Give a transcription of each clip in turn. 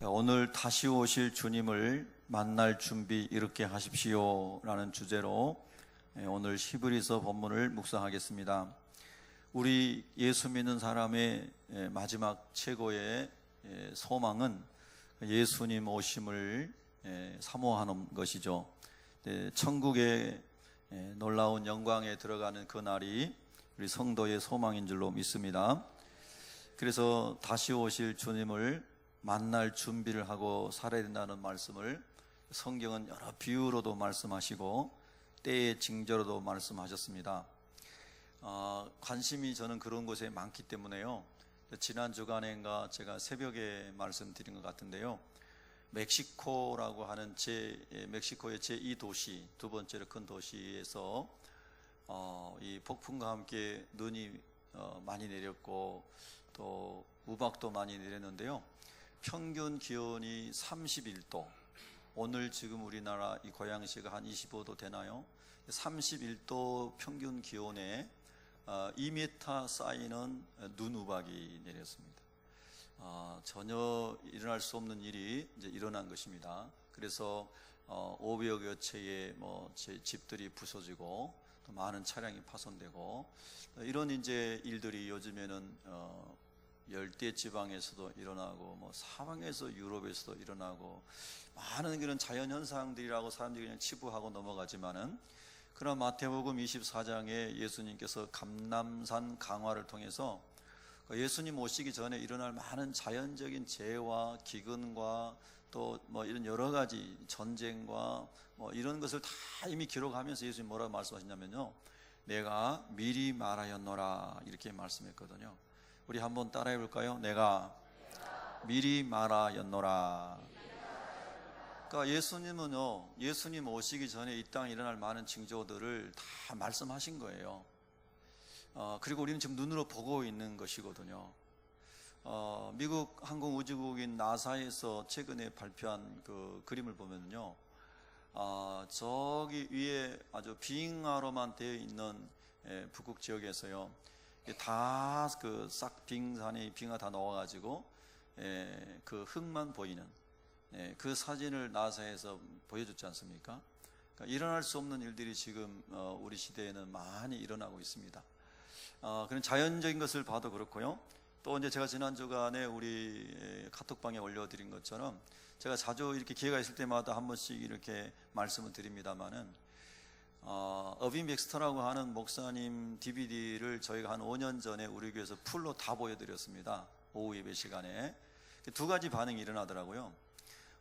오늘 다시 오실 주님을 만날 준비 이렇게 하십시오 라는 주제로 오늘 히브리서 본문을 묵상하겠습니다. 우리 예수 믿는 사람의 마지막 최고의 소망은 예수님 오심을 사모하는 것이죠. 천국의 놀라운 영광에 들어가는 그 날이 우리 성도의 소망인 줄로 믿습니다. 그래서 다시 오실 주님을 만날 준비를 하고 살아야 된다는 말씀을 성경은 여러 비유로도 말씀하시고 때의 징조로도 말씀하셨습니다. 관심이 저는 그런 곳에 많기 때문에요. 지난 주간인가 제가 새벽에 말씀드린 것 같은데요. 멕시코라고 하는 멕시코의 제2도시, 두 번째로 큰 도시에서 이 폭풍과 함께 눈이 많이 내렸고 또 우박도 많이 내렸는데요. 평균 기온이 31도, 오늘 지금 우리나라 이 고양시가 한 25도 되나요? 31도 평균 기온에 2m 쌓이는 눈우박이 내렸습니다. 전혀 일어날 수 없는 일이 이제 일어난 것입니다. 그래서 500여 채의 집들이 부서지고 또 많은 차량이 파손되고 이런 이제 일들이 요즘에는 열대 지방에서도 일어나고 사방에서 유럽에서도 일어나고 많은 그런 자연 현상들이라고 사람들이 그냥 치부하고 넘어가지만은 그러나 마태복음 24장에 예수님께서 감람산 강화를 통해서 예수님 오시기 전에 일어날 많은 자연적인 재해와 기근과 또 이런 여러 가지 전쟁과 이런 것을 다 이미 기록하면서 예수님 뭐라고 말씀하셨냐면요, 내가 미리 말하였노라 이렇게 말씀했거든요. 우리 한번 따라해 볼까요? 내가 미리 말하였노라. 그러니까 예수님은요, 예수님 오시기 전에 이 땅에 일어날 많은 징조들을 다 말씀하신 거예요. 그리고 우리는 지금 눈으로 보고 있는 것이거든요. 미국 항공우주국인 나사에서 최근에 발표한 그 그림을 보면요, 저기 위에 아주 빙하로만 되어 있는 북극 지역에서요, 다 그 싹 빙산에 빙하 다 넣어가지고 그 흙만 보이는 그 사진을 나사에서 보여줬지 않습니까? 그러니까 일어날 수 없는 일들이 지금 우리 시대에는 많이 일어나고 있습니다. 그런 자연적인 것을 봐도 그렇고요. 또 이제 제가 지난 주간에 우리 카톡방에 올려드린 것처럼 제가 자주 이렇게 기회가 있을 때마다 한 번씩 이렇게 말씀을 드립니다만은 어빈 백스터라고 하는 목사님 DVD를 저희가 한 5년 전에 우리 교회에서 풀로 다 보여드렸습니다. 오후 예배 시간에. 두 가지 반응이 일어나더라고요.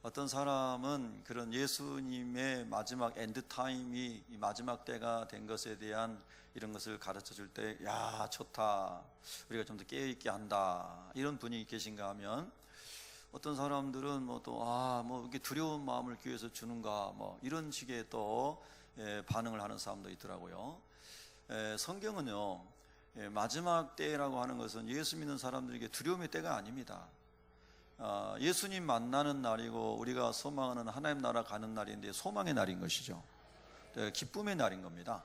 어떤 사람은 그런 예수님의 마지막 엔드타임이 마지막 때가 된 것에 대한 이런 것을 가르쳐 줄 때, 야, 좋다, 우리가 좀 더 깨어있게 한다, 이런 분이 계신가 하면, 어떤 사람들은 이렇게 두려운 마음을 교회에서 주는가, 이런 식의 또 반응을 하는 사람도 있더라고요. 성경은요, 마지막 때라고 하는 것은 예수 믿는 사람들에게 두려움의 때가 아닙니다. 예수님 만나는 날이고 우리가 소망하는 하나님 나라 가는 날인데 소망의 날인 것이죠. 기쁨의 날인 겁니다.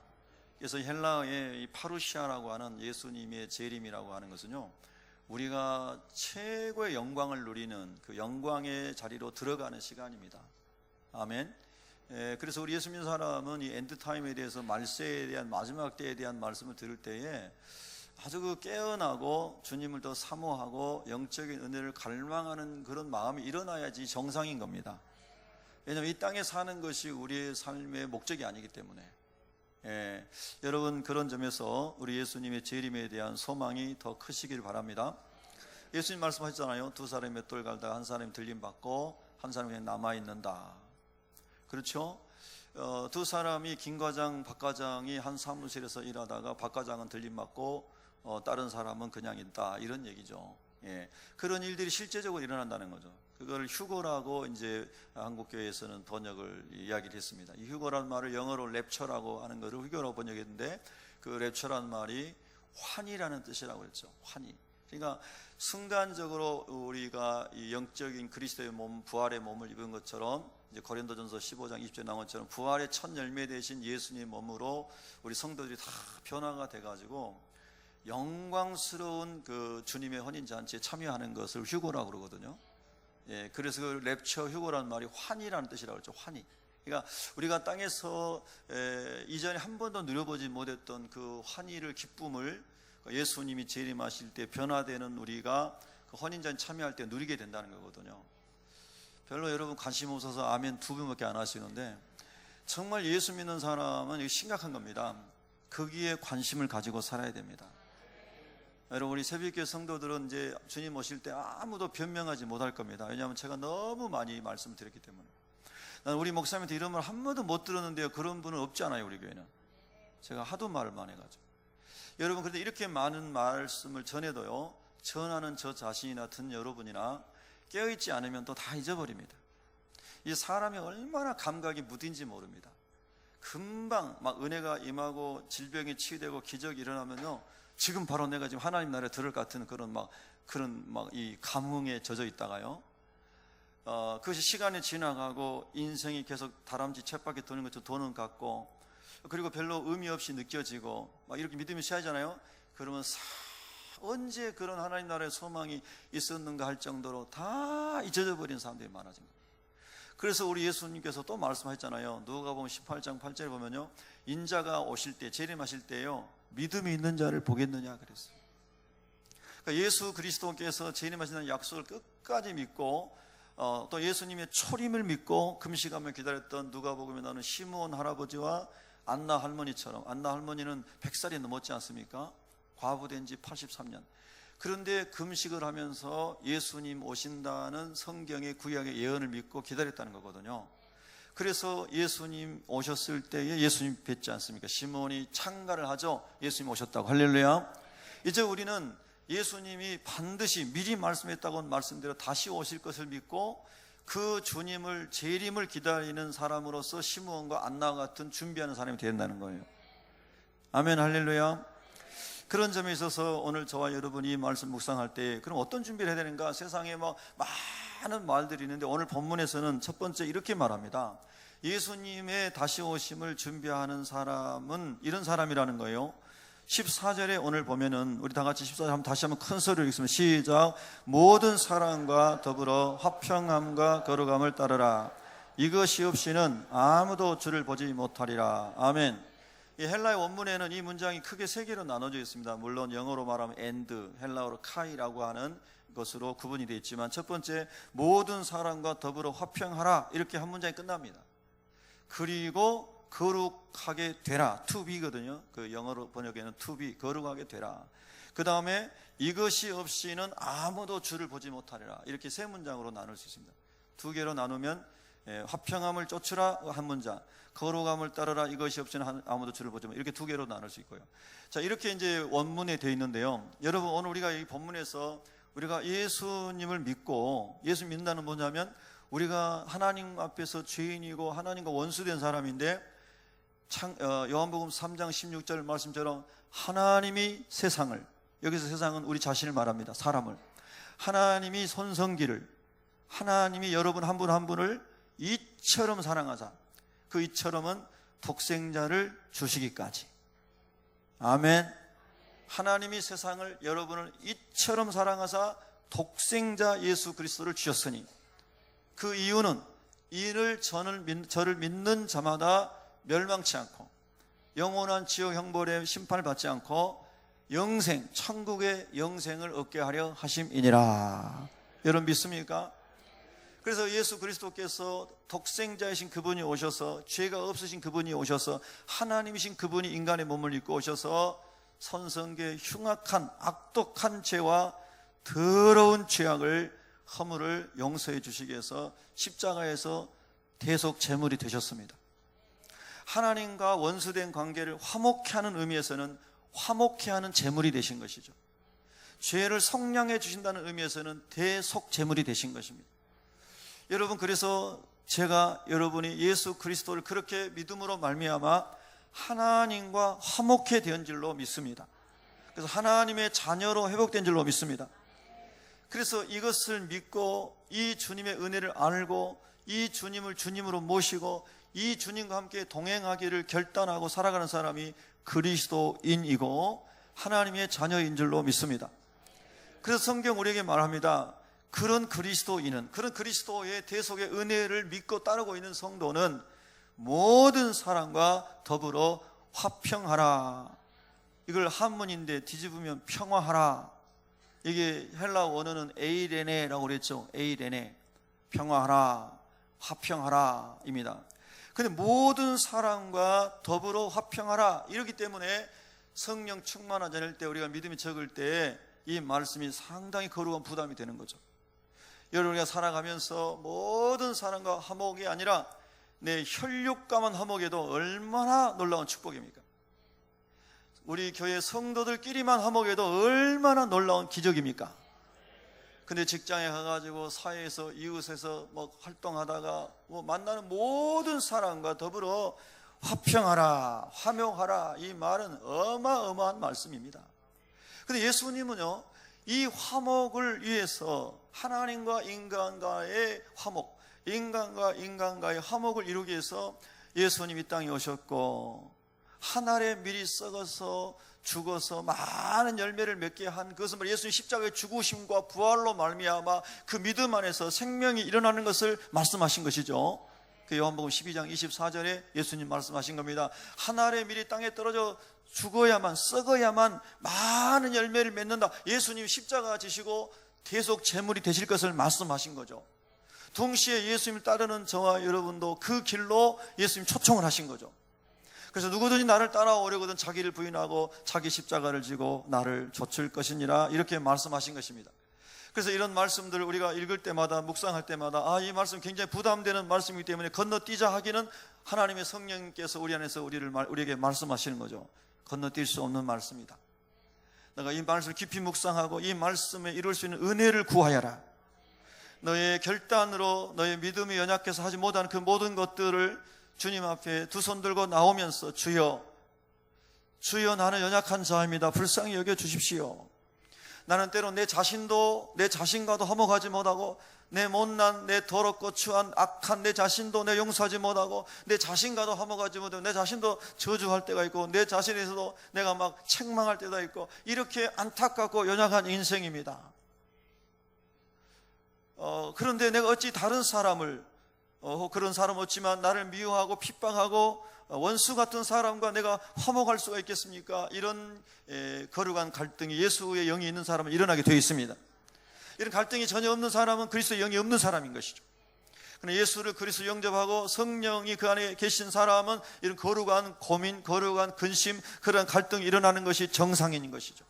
그래서 헬라어의 이 파루시아라고 하는 예수님의 재림이라고 하는 것은요, 우리가 최고의 영광을 누리는 그 영광의 자리로 들어가는 시간입니다. 아멘. 그래서 우리 예수 믿는 사람은 이 엔드타임에 대해서 말세에 대한 마지막 때에 대한 말씀을 들을 때에 아주 그 깨어나고 주님을 더 사모하고 영적인 은혜를 갈망하는 그런 마음이 일어나야지 정상인 겁니다. 왜냐하면 이 땅에 사는 것이 우리의 삶의 목적이 아니기 때문에. 여러분, 그런 점에서 우리 예수님의 재림에 대한 소망이 더 크시길 바랍니다. 예수님 말씀하셨잖아요. 두 사람이 맷돌 갈다가 한 사람이 들림받고 한 사람이 그냥 남아있는다. 그렇죠? 두 사람이 김 과장, 박 과장이 한 사무실에서 일하다가 박 과장은 들림받고 다른 사람은 그냥 있다, 이런 얘기죠. 그런 일들이 실제적으로 일어난다는 거죠. 그걸 휴거라고 이제 한국교회에서는 번역을 이야기를 했습니다. 이 휴거란 말을 영어로 랩처라고 하는 것을 휴거라고 번역했는데, 그 랩처란 말이 환희라는 뜻이라고 했죠. 환희. 그러니까 순간적으로 우리가 이 영적인 그리스도의 몸, 부활의 몸을 입은 것처럼, 이제 고린도전서 15장 20절에 나온 것처럼 부활의 첫 열매 되신 예수님 몸으로 우리 성도들이 다 변화가 돼가지고 영광스러운 그 주님의 혼인잔치에 참여하는 것을 휴거라고 그러거든요. 그래서 그 랩처 휴거라는 말이 환희라는 뜻이라고 그랬죠. 환희. 그러니까 우리가 땅에서 이전에 한 번도 누려보지 못했던 그 환희를, 기쁨을 예수님이 재림하실 때 변화되는 우리가 그 혼인잔 참여할 때 누리게 된다는 거거든요. 별로 여러분 관심 없어서 아멘 2번밖에 안 하시는데, 정말 예수 믿는 사람은 이게 심각한 겁니다. 거기에 관심을 가지고 살아야 됩니다. 여러분, 우리 새벽교회 성도들은 이제 주님 오실 때 아무도 변명하지 못할 겁니다. 왜냐하면 제가 너무 많이 말씀드렸기 때문에. 난 우리 목사님한테 이런 말 한 번도 못 들었는데요, 그런 분은 없지 않아요. 우리 교회는 제가 하도 말을 많이 해가지고. 여러분, 그런데 이렇게 많은 말씀을 전해도요, 전하는 저 자신이나 듣는 여러분이나 깨어있지 않으면 또 다 잊어버립니다. 이 사람이 얼마나 감각이 무딘지 모릅니다. 금방 막 은혜가 임하고 질병이 치유되고 기적이 일어나면요, 지금 바로 내가 지금 하나님 나라에 들을 것 같은 그런 이 감흥에 젖어 있다가요, 그것이 시간이 지나가고 인생이 계속 다람쥐 쳇바퀴 도는 것처럼 도는 것 같고, 그리고 별로 의미 없이 느껴지고 막 이렇게 믿음이 취하잖아요. 그러면 언제 그런 하나님 나라의 소망이 있었는가 할 정도로 다 잊어져 버린 사람들이 많아진 거예요. 그래서 우리 예수님께서 또 말씀하셨잖아요. 누가복음 18장 8절에 보면요, 인자가 오실 때, 재림하실 때요, 믿음이 있는 자를 보겠느냐 그랬어요. 그러니까 예수 그리스도께서 재림하신다는 약속을 끝까지 믿고 또 예수님의 초림을 믿고 금식하며 기다렸던 누가복음에 나오는 시므온 할아버지와 안나 할머니처럼, 안나 할머니는 100살이 넘었지 않습니까? 과부된 지 83년. 그런데 금식을 하면서 예수님 오신다는 성경의 구약의 예언을 믿고 기다렸다는 거거든요. 그래서 예수님 오셨을 때에 예수님 뵙지 않습니까? 시몬이 창가를 하죠. 예수님 오셨다고. 할렐루야. 이제 우리는 예수님이 반드시 미리 말씀했다고 말씀대로 다시 오실 것을 믿고 그 주님을, 재림을 기다리는 사람으로서 시므온과 안나와 같은 준비하는 사람이 된다는 거예요. 아멘. 할렐루야. 그런 점에 있어서 오늘 저와 여러분이 말씀 묵상할 때 그럼 어떤 준비를 해야 되는가? 세상에 막 많은 말들이 있는데 오늘 본문에서는 첫 번째 이렇게 말합니다. 예수님의 다시 오심을 준비하는 사람은 이런 사람이라는 거예요. 14절에 오늘 보면은 우리 다 같이 14절 다시 한번 큰 소리로 읽습니다. 시작. 모든 사랑과 더불어 화평함과 거룩함을 따르라. 이것이 없이는 아무도 주를 보지 못하리라. 아멘. 이 헬라의 원문에는 이 문장이 크게 세 개로 나눠져 있습니다. 물론 영어로 말하면 and, 헬라어로 카이라고 하는 것으로 구분이 되어 있지만, 첫 번째 모든 사람과 더불어 화평하라, 이렇게 한 문장이 끝납니다. 그리고 거룩하게 되라, to be거든요. 그 영어로 번역에는 to be, 거룩하게 되라. 그 다음에 이것이 없이는 아무도 주를 보지 못하리라, 이렇게 세 문장으로 나눌 수 있습니다. 두 개로 나누면 화평함을 쫓으라 한 문장, 거룩함을 따르라, 이것이 없이는 아무도 주를 보지 못, 이렇게 두 개로 나눌 수 있고요. 자, 이렇게 이제 원문에 되어 있는데요. 여러분, 오늘 우리가 이 본문에서 우리가 예수님을 믿고, 예수 믿는다는 뭐냐면 우리가 하나님 앞에서 죄인이고 하나님과 원수된 사람인데, 요한복음 3장 16절 말씀처럼 하나님이 세상을, 여기서 세상은 우리 자신을 말합니다. 사람을. 하나님이 손성기를, 하나님이 여러분 한 분 한 분을 이처럼 사랑하사, 그 이처럼은 독생자를 주시기까지. 아멘. 하나님이 세상을, 여러분을 이처럼 사랑하사 독생자 예수 그리스도를 주셨으니, 그 이유는 이를 저를 믿는 자마다 멸망치 않고 영원한 지옥 형벌의 심판을 받지 않고 영생, 천국의 영생을 얻게 하려 하심이니라. 여러분 믿습니까? 그래서 예수 그리스도께서 독생자이신 그분이 오셔서, 죄가 없으신 그분이 오셔서, 하나님이신 그분이 인간의 몸을 입고 오셔서 선성계 흉악한 악독한 죄와 더러운 죄악을, 허물을 용서해 주시기 위해서 십자가에서 대속 제물이 되셨습니다. 하나님과 원수된 관계를 화목케 하는 의미에서는 화목케 하는 제물이 되신 것이죠. 죄를 속량해 주신다는 의미에서는 대속 제물이 되신 것입니다. 여러분, 그래서 제가 여러분이 예수 그리스도를 그렇게 믿음으로 말미암아 하나님과 화목해 된 줄로 믿습니다. 그래서 하나님의 자녀로 회복된 줄로 믿습니다. 그래서 이것을 믿고 이 주님의 은혜를 알고 이 주님을 주님으로 모시고 이 주님과 함께 동행하기를 결단하고 살아가는 사람이 그리스도인이고 하나님의 자녀인 줄로 믿습니다. 그래서 성경 우리에게 말합니다. 그런 그리스도인은, 그런 그리스도의 대속의 은혜를 믿고 따르고 있는 성도는 모든 사람과 더불어 화평하라. 이걸 한문인데 뒤집으면 평화하라. 이게 헬라 원어는 에이레네라고 그랬죠. 에이레네, 평화하라, 화평하라 입니다. 근데 모든 사람과 더불어 화평하라 이렇기 때문에 성령 충만하지 않을 때, 우리가 믿음이 적을 때 이 말씀이 상당히 거룩한 부담이 되는 거죠. 여러분, 우리가 살아가면서 모든 사람과 화목이 아니라 내 혈육과만 화목해도 얼마나 놀라운 축복입니까? 우리 교회 성도들끼리만 화목해도 얼마나 놀라운 기적입니까? 근데 직장에 가가지고 사회에서, 이웃에서 뭐 활동하다가 뭐 만나는 모든 사람과 더불어 화평하라, 화목하라, 이 말은 어마어마한 말씀입니다. 근데 예수님은요, 이 화목을 위해서 하나님과 인간과의 화목, 인간과 인간과의 화목을 이루기 위해서 예수님이 땅에 오셨고, 한 알에 미리 썩어서 죽어서 많은 열매를 맺게 한 그것은 예수님 십자가의 죽으심과 부활로 말미암아 그 믿음 안에서 생명이 일어나는 것을 말씀하신 것이죠. 그 요한복음 12장 24절에 예수님 말씀하신 겁니다. 한 알에 미리 땅에 떨어져 죽어야만, 썩어야만 많은 열매를 맺는다. 예수님 십자가 지시고 대속 제물이 되실 것을 말씀하신 거죠. 동시에 예수님을 따르는 저와 여러분도 그 길로 예수님 초청을 하신 거죠. 그래서 누구든지 나를 따라오려거든 자기를 부인하고 자기 십자가를 지고 나를 좇을 것이니라, 이렇게 말씀하신 것입니다. 그래서 이런 말씀들을 우리가 읽을 때마다, 묵상할 때마다 이 말씀 굉장히 부담되는 말씀이기 때문에 건너뛰자 하기는 하나님의 성령께서 우리 안에서 우리에게 말씀하시는 거죠. 건너뛸 수 없는 말씀이다. 내가 이 말씀을 깊이 묵상하고 이 말씀에 이룰 수 있는 은혜를 구하여라. 너의 결단으로 너의 믿음이 연약해서 하지 못한 그 모든 것들을 주님 앞에 두 손 들고 나오면서 주여, 주여 나는 연약한 자입니다. 불쌍히 여겨주십시오. 나는 때로 내 자신과도 화목하지 못하고, 내 못난, 내 더럽고 추한 악한 내 자신도 내 용서하지 못하고, 내 자신과도 화목하지 못하고, 내 자신도 저주할 때가 있고, 내 자신에서도 내가 막 책망할 때가 있고, 이렇게 안타깝고 연약한 인생입니다. 그런데 내가 어찌 다른 사람을, 그런 사람 없지만 나를 미워하고 핍박하고 원수 같은 사람과 내가 화목할 수가 있겠습니까? 이런 거룩한 갈등이 예수의 영이 있는 사람은 일어나게 되어 있습니다. 이런 갈등이 전혀 없는 사람은 그리스도의 영이 없는 사람인 것이죠. 그러나 예수를 그리스도 영접하고 성령이 그 안에 계신 사람은 이런 거룩한 고민, 거룩한 근심, 그런 갈등이 일어나는 것이 정상인 것이죠.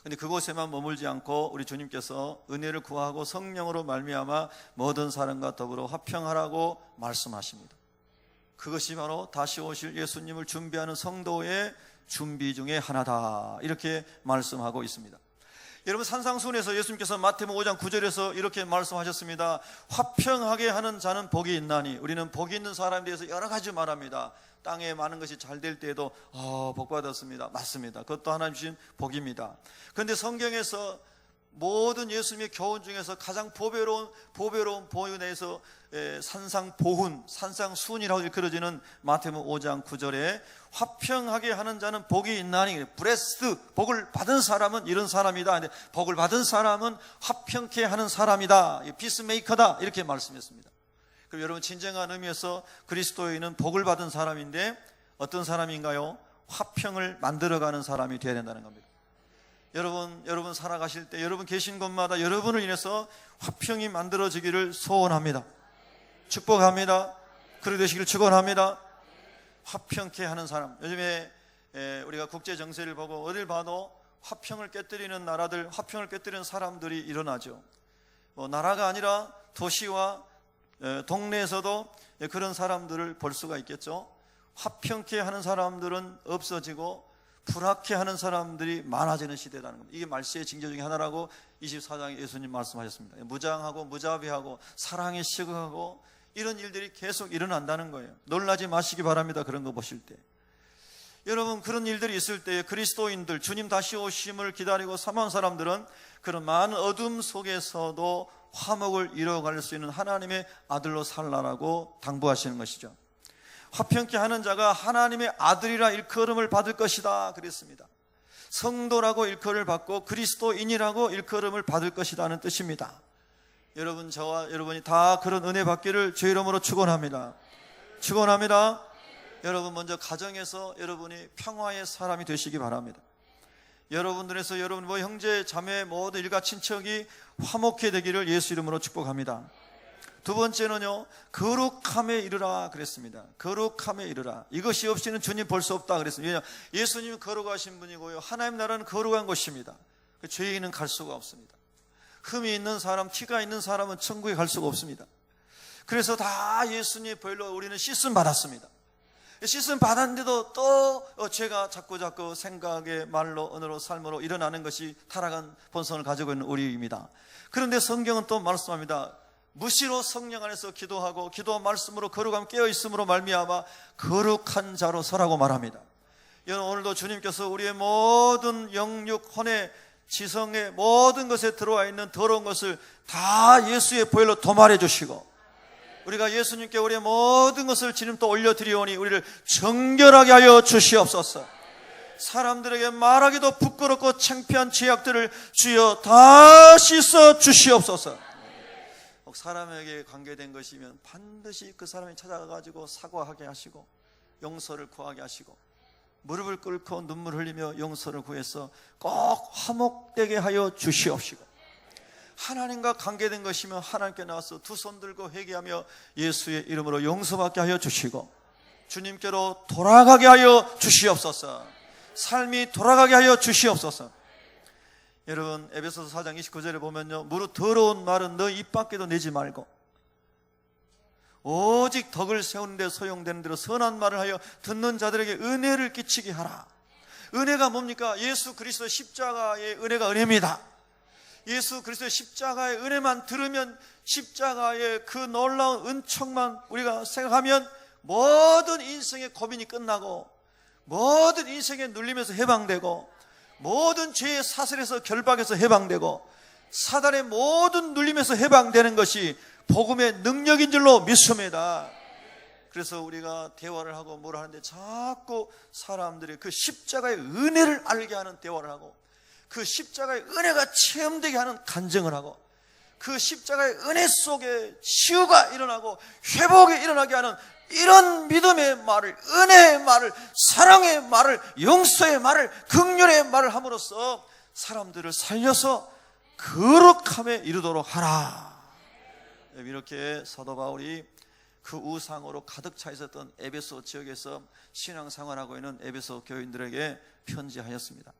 근데 그곳에만 머물지 않고 우리 주님께서 은혜를 구하고 성령으로 말미암아 모든 사람과 더불어 화평하라고 말씀하십니다. 그것이 바로 다시 오실 예수님을 준비하는 성도의 준비 중에 하나다, 이렇게 말씀하고 있습니다. 여러분, 산상수훈에서 예수님께서 마태복음 5장 9절에서 이렇게 말씀하셨습니다. 화평하게 하는 자는 복이 있나니. 우리는 복이 있는 사람에 대해서 여러 가지 말합니다. 땅에 많은 것이 잘 될 때에도 복 받았습니다. 맞습니다. 그것도 하나님 주신 복입니다. 그런데 성경에서 모든 예수님의 교훈 중에서 가장 보배로운 보훈에서 산상보훈, 산상수훈이라고 일컬어지는 마태복음 5장 9절에 화평하게 하는 자는 복이 있나니, 브레스드, 복을 받은 사람은 이런 사람이다. 근데 복을 받은 사람은 화평케 하는 사람이다, 피스메이커다, 이렇게 말씀했습니다. 그럼 여러분, 진정한 의미에서 그리스도인은 복을 받은 사람인데 어떤 사람인가요? 화평을 만들어가는 사람이 되어야 된다는 겁니다. 여러분 살아가실 때 여러분 계신 곳마다 여러분을 인해서 화평이 만들어지기를 소원합니다. 축복합니다. 그렇게 되시기를 축원합니다. 화평케 하는 사람. 요즘에 우리가 국제 정세를 보고 어딜 봐도 화평을 깨뜨리는 나라들, 화평을 깨뜨리는 사람들이 일어나죠. 나라가 아니라 도시와 동네에서도 그런 사람들을 볼 수가 있겠죠. 화평케 하는 사람들은 없어지고 불화케 하는 사람들이 많아지는 시대라는 겁니다. 이게 말세의 징조 중에 하나라고 24장에 예수님 말씀하셨습니다. 무장하고 무자비하고 사랑이 식어가고 이런 일들이 계속 일어난다는 거예요. 놀라지 마시기 바랍니다. 그런 거 보실 때. 여러분, 그런 일들이 있을 때 그리스도인들, 주님 다시 오심을 기다리고 사모한 사람들은 그런 많은 어둠 속에서도 화목을 이뤄갈 수 있는 하나님의 아들로 살라라고 당부하시는 것이죠. 화평케 하는 자가 하나님의 아들이라 일컬음을 받을 것이다 그랬습니다. 성도라고 일컬음을 받고 그리스도인이라고 일컬음을 받을 것이라는 뜻입니다. 여러분, 저와 여러분이 다 그런 은혜 받기를 주 이름으로 축원합니다. 축원합니다. 여러분, 먼저 가정에서 여러분이 평화의 사람이 되시기 바랍니다. 여러분들에서 여러분 형제 자매 모든 일가 친척이 화목해 되기를 예수 이름으로 축복합니다. 두 번째는요, 거룩함에 이르라 그랬습니다. 거룩함에 이르라. 이것이 없이는 주님 볼 수 없다 그랬습니다. 왜냐하면 예수님은 거룩하신 분이고요, 하나님 나라는 거룩한 것입니다. 죄인은 갈 수가 없습니다. 흠이 있는 사람, 티가 있는 사람은 천국에 갈 수가 없습니다. 그래서 다 예수님 보혈로 우리는 씻음 받았습니다. 씻음 받았는데도 또 죄가 자꾸 생각에 말로 언어로 삶으로 일어나는 것이 타락한 본성을 가지고 있는 우리입니다. 그런데 성경은 또 말씀합니다. 무시로 성령 안에서 기도하고 기도 말씀으로 거룩함 깨어있음으로 말미암아 거룩한 자로 서라고 말합니다. 여러분, 오늘도 주님께서 우리의 모든 영육, 혼의, 지성의 모든 것에 들어와 있는 더러운 것을 다 예수의 보혈로 도말해 주시고, 우리가 예수님께 우리의 모든 것을 지금 또 올려드리오니 우리를 정결하게 하여 주시옵소서. 사람들에게 말하기도 부끄럽고 창피한 죄악들을 주여 다 씻어 주시옵소서. 혹 사람에게 관계된 것이면 반드시 그 사람이 찾아가가지고 사과하게 하시고 용서를 구하게 하시고 무릎을 꿇고 눈물 흘리며 용서를 구해서 꼭 화목되게 하여 주시옵시고, 하나님과 관계된 것이면 하나님께 나와서 두 손 들고 회개하며 예수의 이름으로 용서받게 하여 주시고 주님께로 돌아가게 하여 주시옵소서. 삶이 돌아가게 하여 주시옵소서. 여러분, 에베소서 4장 29절에 보면요, 무릇 더러운 말은 너 입 밖에도 내지 말고 오직 덕을 세우는 데 소용되는 대로 선한 말을 하여 듣는 자들에게 은혜를 끼치게 하라. 은혜가 뭡니까? 예수 그리스도의 십자가의 은혜가 은혜입니다. 예수 그리스도의 십자가의 은혜만 들으면, 십자가의 그 놀라운 은총만 우리가 생각하면 모든 인생의 고민이 끝나고 모든 인생의 눌림에서 해방되고 모든 죄의 사슬에서 결박에서 해방되고 사단의 모든 눌림에서 해방되는 것이 복음의 능력인 줄로 믿습니다. 그래서 우리가 대화를 하고 뭘 하는데 자꾸 사람들이 그 십자가의 은혜를 알게 하는 대화를 하고 그 십자가의 은혜가 체험되게 하는 간증을 하고 그 십자가의 은혜 속에 치유가 일어나고 회복이 일어나게 하는 이런 믿음의 말을, 은혜의 말을, 사랑의 말을, 용서의 말을, 긍휼의 말을 함으로써 사람들을 살려서 거룩함에 이르도록 하라. 이렇게 사도 바울이 그 우상으로 가득 차 있었던 에베소 지역에서 신앙생활하고 있는 에베소 교인들에게 편지하였습니다.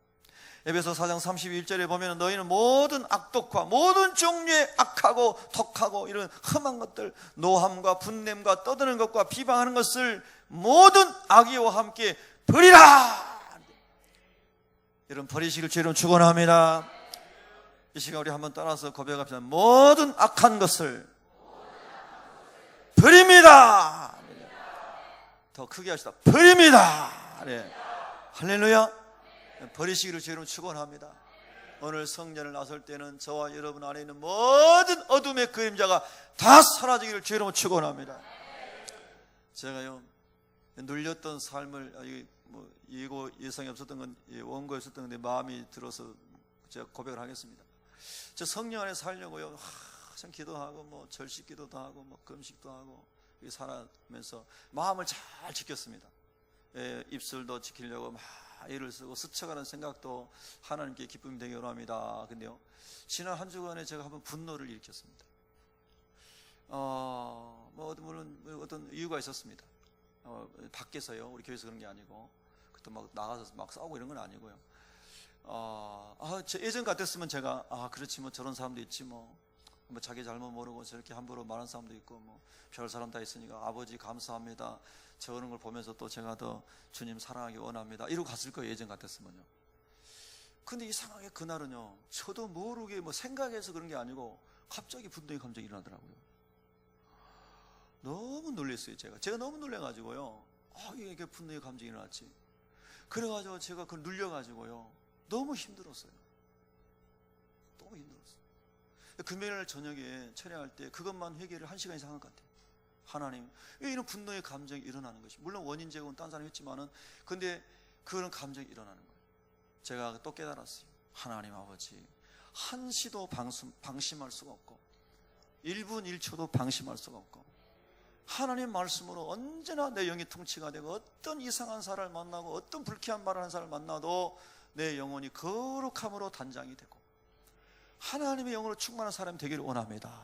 에베소 4장 32절에 보면 너희는 모든 악독과 모든 종류의 악하고 독하고 이런 험한 것들, 노함과 분냄과 떠드는 것과 비방하는 것을 모든 악의와 함께 버리라. 여러분, 버리시길 주님 축원합니다. 이 시간 우리 한번 따라서 고백합시다. 모든 악한 것을 버립니다. 더 크게 하시다. 버립니다. 네. 할렐루야. 버리시기를 주님 축원합니다. 오늘 성전을 나설 때는 저와 여러분 안에 있는 모든 어둠의 그림자가 다 사라지기를 주님 축원합니다. 제가요, 눌렸던 삶을 예고 예상이 없었던 건 원고에 있었던 건데 마음이 들어서 제가 고백을 하겠습니다. 저 성령 안에 살려고요, 참 기도하고 절식기도도 하고 금식도 하고 살아면서 마음을 잘 지켰습니다. 입술도 지키려고 막 애를 쓰고 스쳐가는 생각도 하나님께 기쁨이 되게 원합니다. 근데요, 지난 한 주간에 제가 한번 분노를 일으켰습니다. 물론 어떤 이유가 있었습니다. 밖에서요, 우리 교회에서 그런 게 아니고, 그때 막 나가서 막 싸우고 이런 건 아니고요. 예전 같았으면 제가 그렇지 저런 사람도 있지 자기 잘못 모르고 저렇게 함부로 말하는 사람도 있고 별 사람 다 있으니까 아버지 감사합니다. 저런 걸 보면서 또 제가 더 주님 사랑하기 원합니다. 이러고 갔을 거예요, 예전 같았으면요. 근데 이상하게 그날은요, 저도 모르게 생각해서 그런 게 아니고 갑자기 분노의 감정이 일어나더라고요. 너무 놀랐어요. 제가 너무 놀래가지고요, 이게 분노의 감정이 일어났지. 그래가지고 제가 그걸 눌려가지고요, 너무 힘들었어요. 너무 힘들었어요. 금요일 저녁에 촬영할 때 그것만 회개를 1시간 이상 한 것 같아요. 하나님, 왜 이런 분노의 감정이 일어나는 것이, 물론 원인 제공은 딴 사람이 했지만은 근데 그런 감정이 일어나는 거예요. 제가 또 깨달았어요. 하나님 아버지, 한시도 방심할 수가 없고 1분 1초도 방심할 수가 없고 하나님 말씀으로 언제나 내 영이 통치가 되고 어떤 이상한 사람을 만나고 어떤 불쾌한 말을 하는 사람을 만나도 내 영혼이 거룩함으로 단장이 되고 하나님의 영으로 충만한 사람이 되기를 원합니다.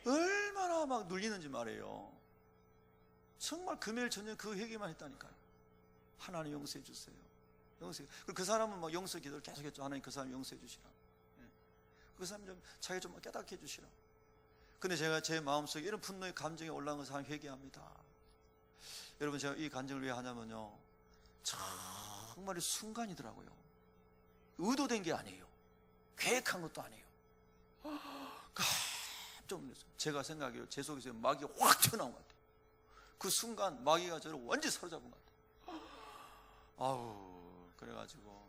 얼마나 막 눌리는지 말이에요. 정말 금요일 저녁 그 회개만 했다니까요. 하나님 용서해 주세요. 용서해. 그리고 그 사람은 막 용서 기도를 계속했죠. 하나님 그 사람 용서해 주시라. 그 사람 좀 자기 좀 깨닫게 해주시라. 근데 제가 제 마음속에 이런 분노의 감정이 올라온 것을 회개합니다. 여러분, 제가 이 간증을 왜 하냐면요, 정말 순간이더라고요. 의도된 게 아니에요. 계획한 것도 아니에요. 깜짝 놀랐어요. 제가 생각해요. 제 속에서 마귀가 확 튀어나온 것 같아요. 그 순간 마귀가 저를 완전히 사로잡은 것 같아요. 아우, 그래가지고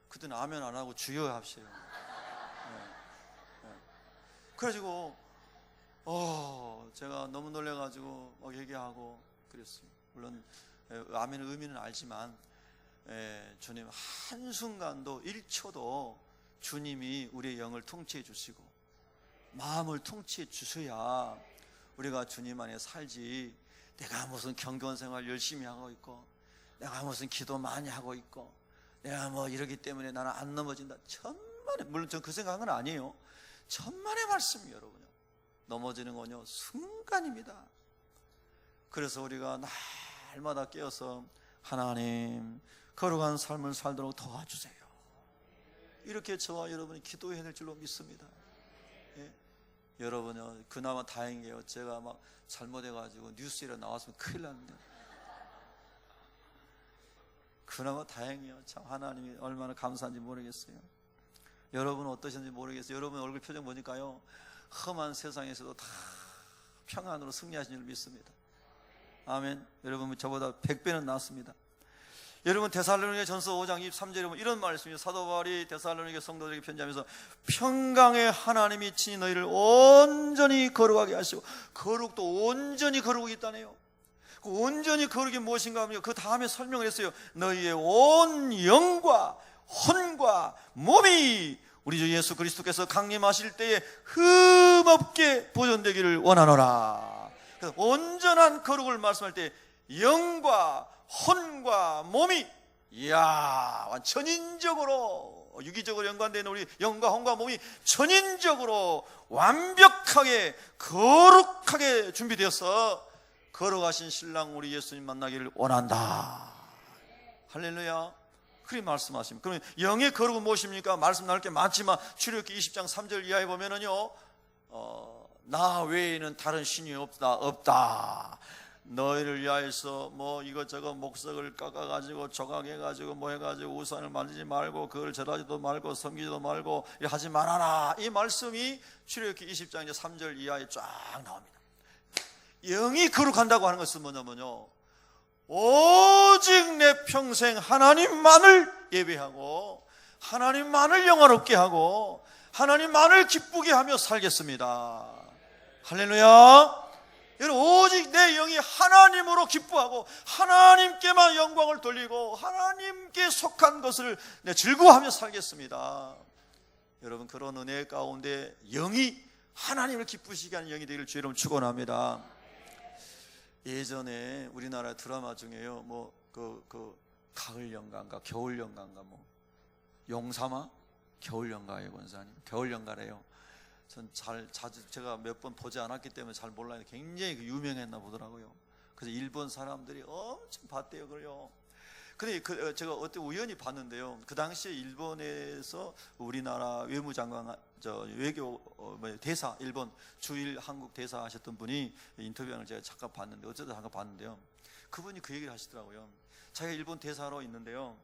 그때는 아멘 안 하고 주여 합시요. 그래가지고 제가 너무 놀래가지고 막 얘기하고 그랬어요. 물론 아멘의 의미는 알지만 주님 한순간도 1초도 주님이 우리의 영을 통치해 주시고 마음을 통치해 주셔야 우리가 주님 안에 살지, 내가 무슨 경건 생활 열심히 하고 있고 내가 무슨 기도 많이 하고 있고 내가 뭐 이러기 때문에 나는 안 넘어진다, 천만의, 물론 전 그 생각은 아니에요. 천만의 말씀이 여러분요, 넘어지는 건요 순간입니다. 그래서 우리가 날마다 깨어서 하나님 거룩한 삶을 살도록 도와주세요, 이렇게 저와 여러분이 기도해야 될 줄로 믿습니다. 예? 여러분요, 그나마 다행이에요. 제가 막 잘못해가지고 뉴스에 나왔으면 큰일 났는데 그나마 다행이에요. 참 하나님이 얼마나 감사한지 모르겠어요. 여러분은 어떠신지 모르겠어요. 여러분 얼굴 표정 보니까요, 험한 세상에서도 다 평안으로 승리하신 줄 믿습니다. 아멘. 여러분 저보다 100배는 낫습니다. 여러분 데살로니가 전서 5장 23절에 보면 이런 말씀이에요. 사도 바울이 데살로니가 성도들에게 편지하면서 평강의 하나님이 친히 너희를 온전히 거룩하게 하시고, 거룩도 온전히 거룩이 있다네요. 그 온전히 거룩이 무엇인가 하면 그 다음에 설명을 했어요. 너희의 온 영과 혼과 몸이 우리 주 예수 그리스도께서 강림하실 때에 흠없게 보존되기를 원하노라. 온전한 거룩을 말씀할 때 영과 혼과 몸이, 이야, 천인적으로 유기적으로 연관되어 있는 우리 영과 혼과 몸이 천인적으로 완벽하게 거룩하게 준비되어서 거룩하신 신랑 우리 예수님 만나기를 원한다. 할렐루야. 그렇게 말씀하십니다. 그러면 영의 거룩은 무엇입니까? 말씀 나눌 게 많지만 출애굽기 20장 3절 이하에 보면은요, 나 외에는 다른 신이 없다. 너희를 위하여서 뭐 이것저것 목석을 깎아가지고 조각해가지고 뭐 해가지고 우상을 만지지 말고 그걸 절하지도 말고 섬기지도 말고 하지 말아라. 이 말씀이 출애굽기 20장 이제 3절 이하에 쫙 나옵니다. 영이 거룩한다고 하는 것은 뭐냐면요, 오직 내 평생 하나님만을 예배하고 하나님만을 영화롭게 하고 하나님만을 기쁘게 하며 살겠습니다. 할렐루야. 여러분, 오직 내 영이 하나님으로 기뻐하고 하나님께만 영광을 돌리고 하나님께 속한 것을 내 즐거워하며 살겠습니다. 여러분, 그런 은혜 가운데 영이 하나님을 기쁘시게 하는 영이 되기를 주의 이름으로 축원합니다. 예전에 우리나라 드라마 중에요, 뭐 가을 연가인가 겨울 연가인가, 뭐 용사마 겨울 연가예요. 권사님 겨울 연가래요. 전 자주 제가 몇 번 보지 않았기 때문에 잘 몰라요. 굉장히 유명했나 보더라고요. 그래서 일본 사람들이 엄청 봤대요, 그래요. 근데 제가 어때 우연히 봤는데요. 그 당시에 일본에서 우리나라 외무장관, 외교 대사, 일본 주일 한국 대사 하셨던 분이 인터뷰하는 걸 제가 잠깐 봤는데, 어쩌다 잠깐 봤는데요. 그분이 그 얘기를 하시더라고요. 자기가 일본 대사로 있는데요,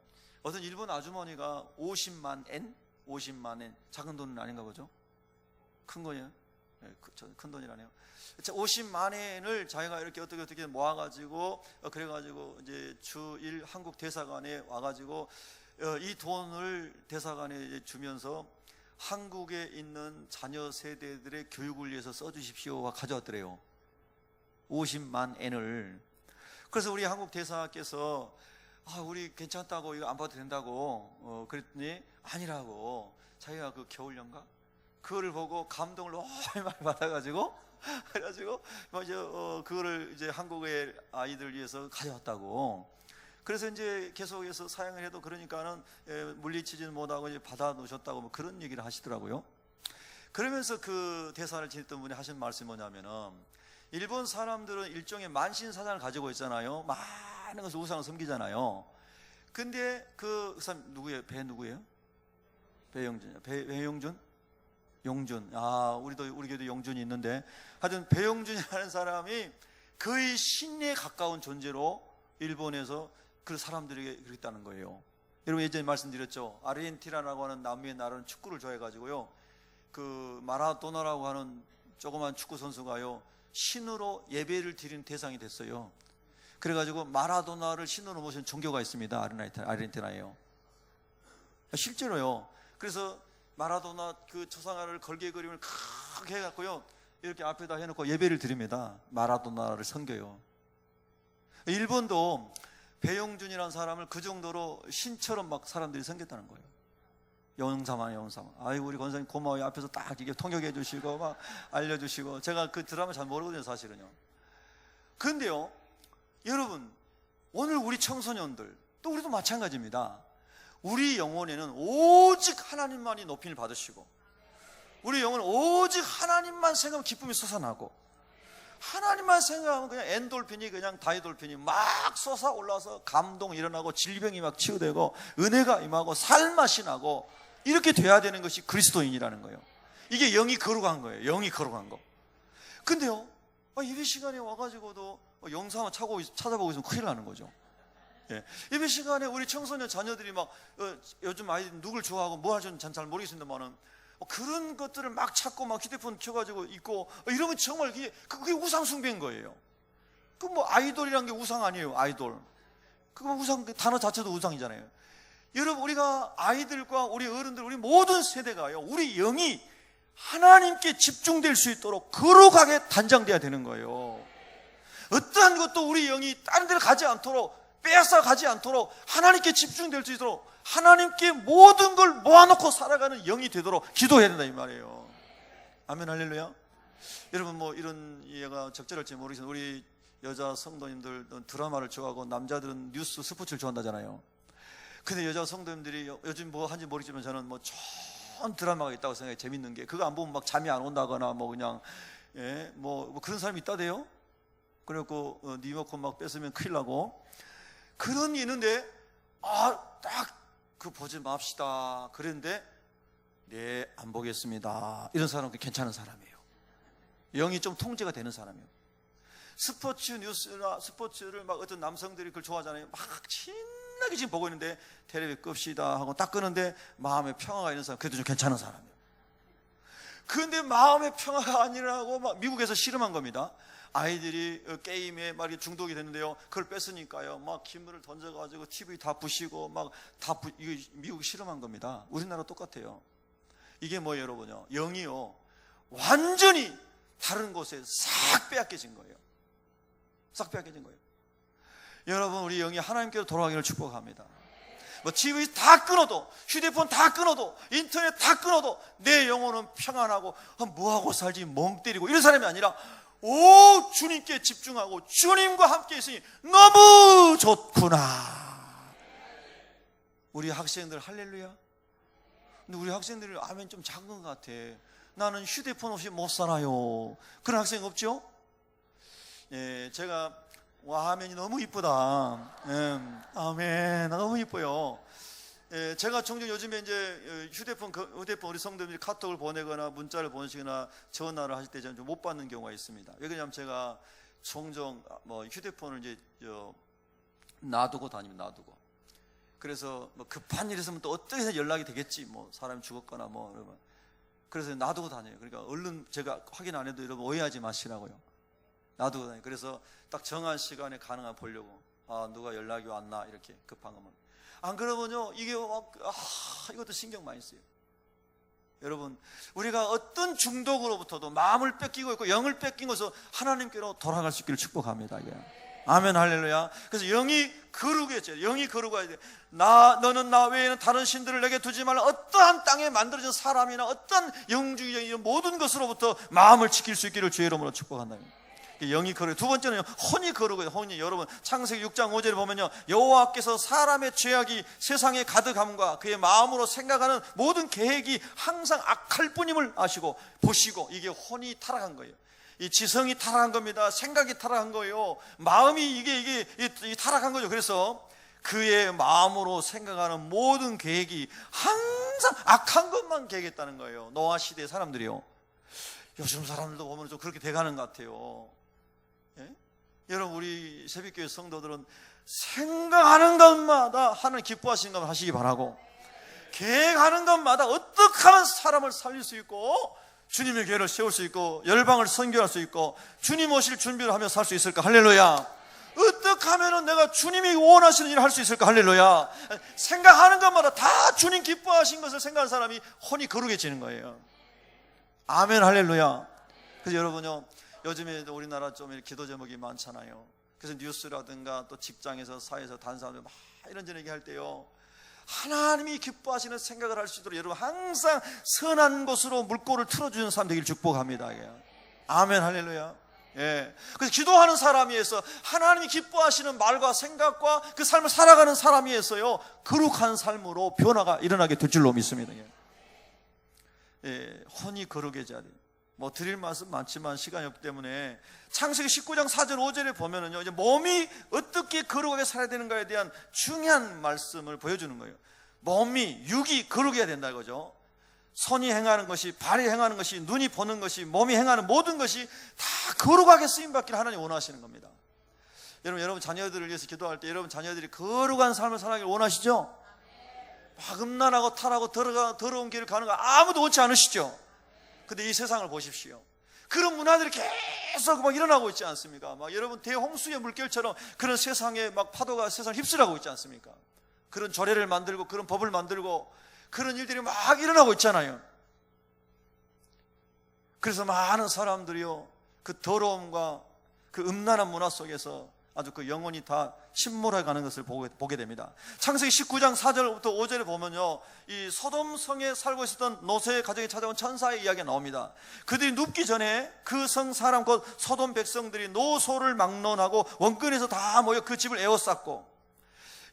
어떤 일본 아주머니가 50만 엔? 50만 엔. 작은 돈은 아닌가 보죠? 큰 거예요? 네, 큰 돈이라네요. 50만 엔을 자기가 이렇게 어떻게 모아가지고, 그래가지고 이제 주일 한국 대사관에 와가지고 이 돈을 대사관에 주면서 한국에 있는 자녀 세대들의 교육을 위해서 써주십시오가 가져왔더래요. 50만 엔을. 그래서 우리 한국 대사께서 우리 괜찮다고 이거 안 봐도 된다고 그랬더니 아니라고. 자기가 그 겨울연가 그거를 보고 감동을 너무 많이 받아가지고 그래가지고 이제 그거를 이제 한국의 아이들 위해서 가져왔다고. 그래서 이제 계속해서 사용을 해도 그러니까는 물리치지는 못하고 이제 받아 놓으셨다고 뭐 그런 얘기를 하시더라고요. 그러면서 그 대사를 지냈던 분이 하신 말씀이 뭐냐면은, 일본 사람들은 일종의 만신사상을 가지고 있잖아요. 많은 것을 우상을 섬기잖아요. 근데 그 사람 누구예요? 누구예요? 배영준이요. 배영준? 용준. 우리 교도 용준이 있는데, 하여튼 배용준이라는 사람이 거의 신에 가까운 존재로 일본에서 그 사람들에게 그랬다는 거예요. 여러분 예전에 말씀드렸죠. 아르헨티나라고 하는 남미의 나라는 축구를 좋아해가지고요, 그 마라도나라고 하는 조그만 축구 선수가요, 신으로 예배를 드리는 대상이 됐어요. 그래가지고 마라도나를 신으로 모신 종교가 있습니다. 아르헨티나에요. 실제로요. 그래서 마라도나 그 초상화를 걸개 그림을 크게 해갖고요, 이렇게 앞에다 해놓고 예배를 드립니다. 마라도나를 섬겨요. 일본도 배용준이라는 사람을 그 정도로 신처럼 막 사람들이 섬겼다는 거예요. 영삼아. 아이고 우리 권사님 고마워요. 앞에서 딱 이게 통역해 주시고 막 알려주시고. 제가 그 드라마 잘 모르거든요, 사실은요. 그런데요, 여러분, 오늘 우리 청소년들, 또 우리도 마찬가지입니다. 우리 영혼에는 오직 하나님만이 높임을 받으시고, 우리 영혼은 오직 하나님만 생각하면 기쁨이 솟아나고, 하나님만 생각하면 그냥 엔돌핀이 그냥 다이돌핀이 막 솟아 올라서 감동 일어나고, 질병이 막 치유되고, 은혜가 임하고, 살맛이 나고, 이렇게 돼야 되는 것이 그리스도인이라는 거예요. 이게 영이 거룩한 거예요. 영이 거룩한 거. 근데요, 예배 시간에 와가지고도 영상 찾아보고 있으면 큰일 나는 거죠. 예. 예배 시간에 우리 청소년 자녀들이 막 요즘 아이들 누굴 좋아하고 뭐 하는지 잘 모르겠습니다만은 그런 것들을 막 찾고 막 휴대폰 켜가지고 있고 이러면 정말 그게 우상 숭배인 거예요. 그 뭐 아이돌이란 게 우상 아니에요. 아이돌. 그거 우상, 그 단어 자체도 우상이잖아요. 여러분, 우리가 아이들과 우리 어른들, 우리 모든 세대가요, 우리 영이 하나님께 집중될 수 있도록 거룩하게 단장돼야 되는 거예요. 어떠한 것도 우리 영이 다른 데로 가지 않도록, 빼앗아 가지 않도록 하나님께 집중될 수 있도록 하나님께 모든 걸 모아놓고 살아가는 영이 되도록 기도해야 된다 이 말이에요. 아멘 할렐루야. 여러분 뭐 이런 이해가 적절할지 모르겠지만 우리 여자 성도님들 드라마를 좋아하고 남자들은 뉴스 스포츠를 좋아한다잖아요. 근데 여자 성도님들이 요즘 뭐 한지 모르겠지만 저는 뭐 좋은 드라마가 있다고 생각해. 재밌는 게 그거 안 보면 막 잠이 안 온다거나 뭐 그냥 뭐 그런 사람이 있다대요. 그래갖고 리모컨 막 뺏으면 큰일 나고 그런 게 있는데 딱 그 보지 맙시다 그랬는데 네 안 보겠습니다 이런 사람은 괜찮은 사람이에요. 영이 좀 통제가 되는 사람이에요. 스포츠 뉴스나 스포츠를 막 어떤 남성들이 그걸 좋아하잖아요. 막 신나게 지금 보고 있는데 텔레비 끕시다 하고 딱 끄는데 마음에 평화가 있는 사람, 그래도 좀 괜찮은 사람이에요. 그런데 마음의 평화가 아니라고 막 미국에서 실험한 겁니다. 아이들이 게임에 막 중독이 됐는데요, 그걸 뺐으니까요 막 기물을 던져가지고 TV 다 부시고 막 다 이거 미국이 실험한 겁니다. 우리나라 똑같아요. 이게 뭐예요 여러분요? 영이요 완전히 다른 곳에 싹 빼앗겨진 거예요. 싹 빼앗겨진 거예요. 여러분, 우리 영이 하나님께로 돌아가기를 축복합니다. 뭐 TV 다 끊어도, 휴대폰 다 끊어도, 인터넷 다 끊어도 내 영혼은 평안하고 뭐하고 살지 멍 때리고 이런 사람이 아니라 주님께 집중하고 주님과 함께 있으니 너무 좋구나. 우리 학생들 할렐루야. 근데 우리 학생들이 아멘 좀 작은 것 같아. 나는 휴대폰 없이 못 살아요. 그런 학생 없죠? 예, 제가 아멘이 너무 이쁘다. 아멘 너무 이뻐요. 예, 제가 종종 요즘에 이제 휴대폰 우리 성도님들이 카톡을 보내거나 문자를 보내시거나 전화를 하실 때 저는 좀 못 받는 경우가 있습니다. 왜냐하면 제가 종종 뭐 휴대폰을 이제 놔두고 다닙니다. 놔두고. 그래서 뭐 급한 일이 있으면 또 어떻게 해서 연락이 되겠지. 뭐 사람이 죽었거나 뭐 그러면. 그래서 놔두고 다녀요. 그러니까 얼른 제가 확인 안 해도 여러분 오해하지 마시라고요. 놔두고 다녀요. 그래서 딱 정한 시간에 가능하면 보려고. 누가 연락이 왔나 이렇게 급한 거면. 안 그러면요 이게 막 이것도 신경 많이 써요. 여러분, 우리가 어떤 중독으로부터도 마음을 뺏기고 있고 영을 뺏긴 것에서 하나님께로 돌아갈 수 있기를 축복합니다. 아멘, 할렐루야. 그래서 영이 거룩해야 돼. 영이 거룩해야 돼. 너는 나 외에는 다른 신들을 내게 두지 말라. 어떠한 땅에 만들어진 사람이나 어떠한 영주의 모든 것으로부터 마음을 지킬 수 있기를 주의 이름으로 축복한다. 영이 거룩해. 두 번째는 혼이 거룩해요. 혼이. 여러분 창세기 6장 5절에 보면요, 여호와께서 사람의 죄악이 세상에 가득함과 그의 마음으로 생각하는 모든 계획이 항상 악할 뿐임을 아시고 보시고, 이게 혼이 타락한 거예요. 이 지성이 타락한 겁니다. 생각이 타락한 거예요. 마음이 이게 타락한 거죠. 그래서 그의 마음으로 생각하는 모든 계획이 항상 악한 것만 계획했다는 거예요. 노아 시대의 사람들이요. 요즘 사람들도 보면 좀 그렇게 돼가는 것 같아요. 예? 여러분, 우리 새벽교회 성도들은 생각하는 것마다 하나님 기뻐하시는 것 하시기 바라고, 계획하는 것마다 어떻게 하면 사람을 살릴 수 있고 주님의 교회를 세울 수 있고 열방을 선교할 수 있고 주님 오실 준비를 하며 살 수 있을까? 할렐루야. 어떻게 하면 내가 주님이 원하시는 일을 할 수 있을까? 할렐루야. 생각하는 것마다 다 주님 기뻐하신 것을 생각하는 사람이 혼이 거룩해지는 거예요. 아멘, 할렐루야. 그래서 여러분요, 요즘에 우리나라 좀 기도 제목이 많잖아요. 그래서 뉴스라든가 또 직장에서 사회에서 다른 사람들 막 이런저런 얘기할 때요, 하나님이 기뻐하시는 생각을 할 수 있도록 여러분 항상 선한 곳으로 물꼬를 틀어주는 사람 되기를 축복합니다. 아멘, 할렐루야. 예. 그래서 기도하는 사람이 해서 하나님이 기뻐하시는 말과 생각과 그 삶을 살아가는 사람이 해서요, 거룩한 삶으로 변화가 일어나게 될 줄로 믿습니다. 예. 혼이 거룩해져야 돼요. 뭐 드릴 말씀 많지만 시간이 없기 때문에 창세기 19장 4절 5절에 보면은요, 이제 몸이 어떻게 거룩하게 살아야 되는가에 대한 중요한 말씀을 보여주는 거예요. 몸이, 육이 거룩해야 된다 이거죠. 손이 행하는 것이, 발이 행하는 것이, 눈이 보는 것이, 몸이 행하는 모든 것이 다 거룩하게 쓰임받기를 하나님 원하시는 겁니다. 여러분 자녀들을 위해서 기도할 때 여러분 자녀들이 거룩한 삶을 살아가길 원하시죠? 막 음란하고 탈하고 더러운 길을 가는 거 아무도 원치 않으시죠? 근데 이 세상을 보십시오. 그런 문화들이 계속 막 일어나고 있지 않습니까? 막 여러분 대홍수의 물결처럼 그런 세상에 막 파도가 세상을 휩쓸어가고 있지 않습니까? 그런 조례를 만들고 그런 법을 만들고 그런 일들이 막 일어나고 있잖아요. 그래서 많은 사람들이요, 그 더러움과 그 음란한 문화 속에서 아주 그 영혼이 다 침몰해 가는 것을 보게 됩니다. 창세기 19장 4절부터 5절에 보면요, 이 소돔 성에 살고 있었던 롯의 가정에 찾아온 천사의 이야기가 나옵니다. 그들이 눕기 전에 그 성 사람 곧 소돔 백성들이 노소를 막론하고 원근에서 다 모여 그 집을 에워쌌고,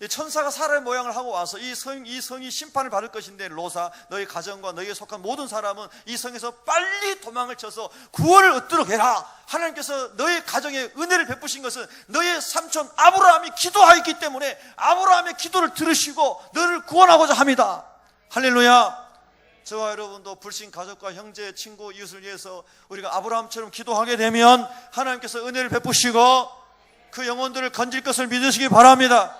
천사가 사람의 모양을 하고 와서 이 성이 심판을 받을 것인데, 롯아, 너희 가정과 너희에 속한 모든 사람은 이 성에서 빨리 도망을 쳐서 구원을 얻도록 해라. 하나님께서 너희 가정에 은혜를 베푸신 것은 너희의 삼촌 아브라함이 기도하였기 때문에 아브라함의 기도를 들으시고 너를 구원하고자 합니다. 할렐루야. 저와 여러분도 불신 가족과 형제, 친구, 이웃을 위해서 우리가 아브라함처럼 기도하게 되면 하나님께서 은혜를 베푸시고 그 영혼들을 건질 것을 믿으시기 바랍니다.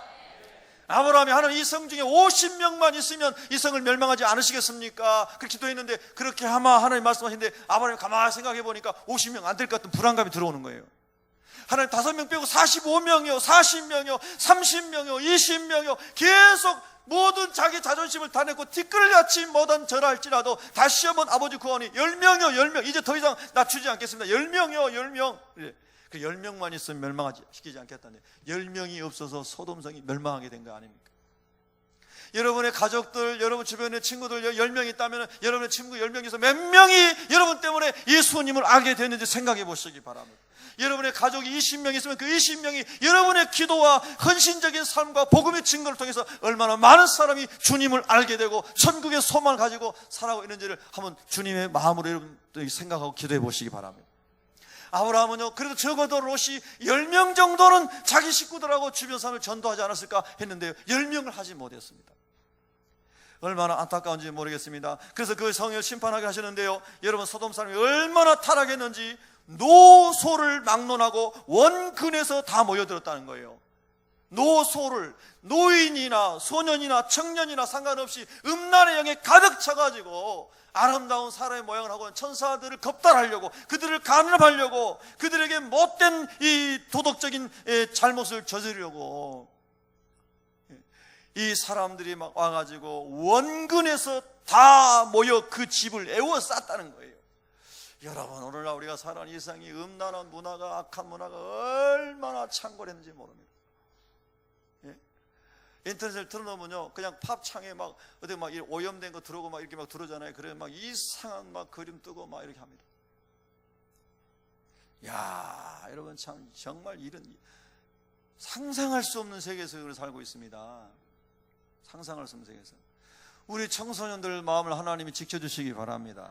아브라함이 하나님 이 성 중에 50명만 있으면 이 성을 멸망하지 않으시겠습니까? 그렇게 기도했는데, 그렇게 하마 하나님 말씀하시는데 아브라함이 가만히 생각해 보니까 50명 안 될 것 같은 불안감이 들어오는 거예요. 하나님 5명 빼고 45명이요 40명이요 30명이요 20명이요 계속 모든 자기 자존심을 다 내고 뒷걸같이 못한 절할지라도 다시 한번 아버지 구원이 10명이요 10명, 이제 더 이상 낮추지 않겠습니다. 10명이요 10명. 그 10명만 있으면 멸망하지 시키지 않겠다는데 10명이 없어서 소돔성이 멸망하게 된 거 아닙니까? 여러분의 가족들, 여러분 주변의 친구들 10명 있다면 여러분의 친구 10명에서 몇 명이 여러분 때문에 예수님을 알게 됐는지 생각해 보시기 바랍니다. 여러분의 가족이 20명 있으면 그 20명이 여러분의 기도와 헌신적인 삶과 복음의 증거를 통해서 얼마나 많은 사람이 주님을 알게 되고 천국의 소망을 가지고 살아가고 있는지를 한번 주님의 마음으로 여러분들이 생각하고 기도해 보시기 바랍니다. 아브라함은요, 그래도 적어도 롯이 10명 정도는 자기 식구들하고 주변 사람을 전도하지 않았을까 했는데요, 10명을 하지 못했습니다. 얼마나 안타까운지 모르겠습니다. 그래서 그 성을 심판하게 하시는데요, 여러분 소돔 사람이 얼마나 타락했는지 노소를 막론하고 원근에서 다 모여들었다는 거예요. 노소를, 노인이나 소년이나 청년이나 상관없이 음란의 영에 가득 차가지고 아름다운 사람의 모양을 하고 천사들을 겁탈하려고, 그들을 간섭하려고, 그들에게 못된 이 도덕적인 잘못을 저지르려고 이 사람들이 막 와가지고 원근에서 다 모여 그 집을 에워쌌다는 거예요. 여러분, 오늘날 우리가 살아가는 이 세상이 음란한 문화가, 악한 문화가 얼마나 창궐했는지 모릅니다. 예? 인터넷을 틀어놓으면요, 그냥 팝창에 막 어디 막 오염된 거 들어오고 막 이렇게 막 들어오잖아요. 그래 막 이상한 막 그림 뜨고 막 이렇게 합니다. 야, 여러분, 참 정말 이런 상상할 수 없는 세계에서 우리가 살고 있습니다. 상상할 수 없는 세계에서 우리 청소년들 마음을 하나님이 지켜주시기 바랍니다.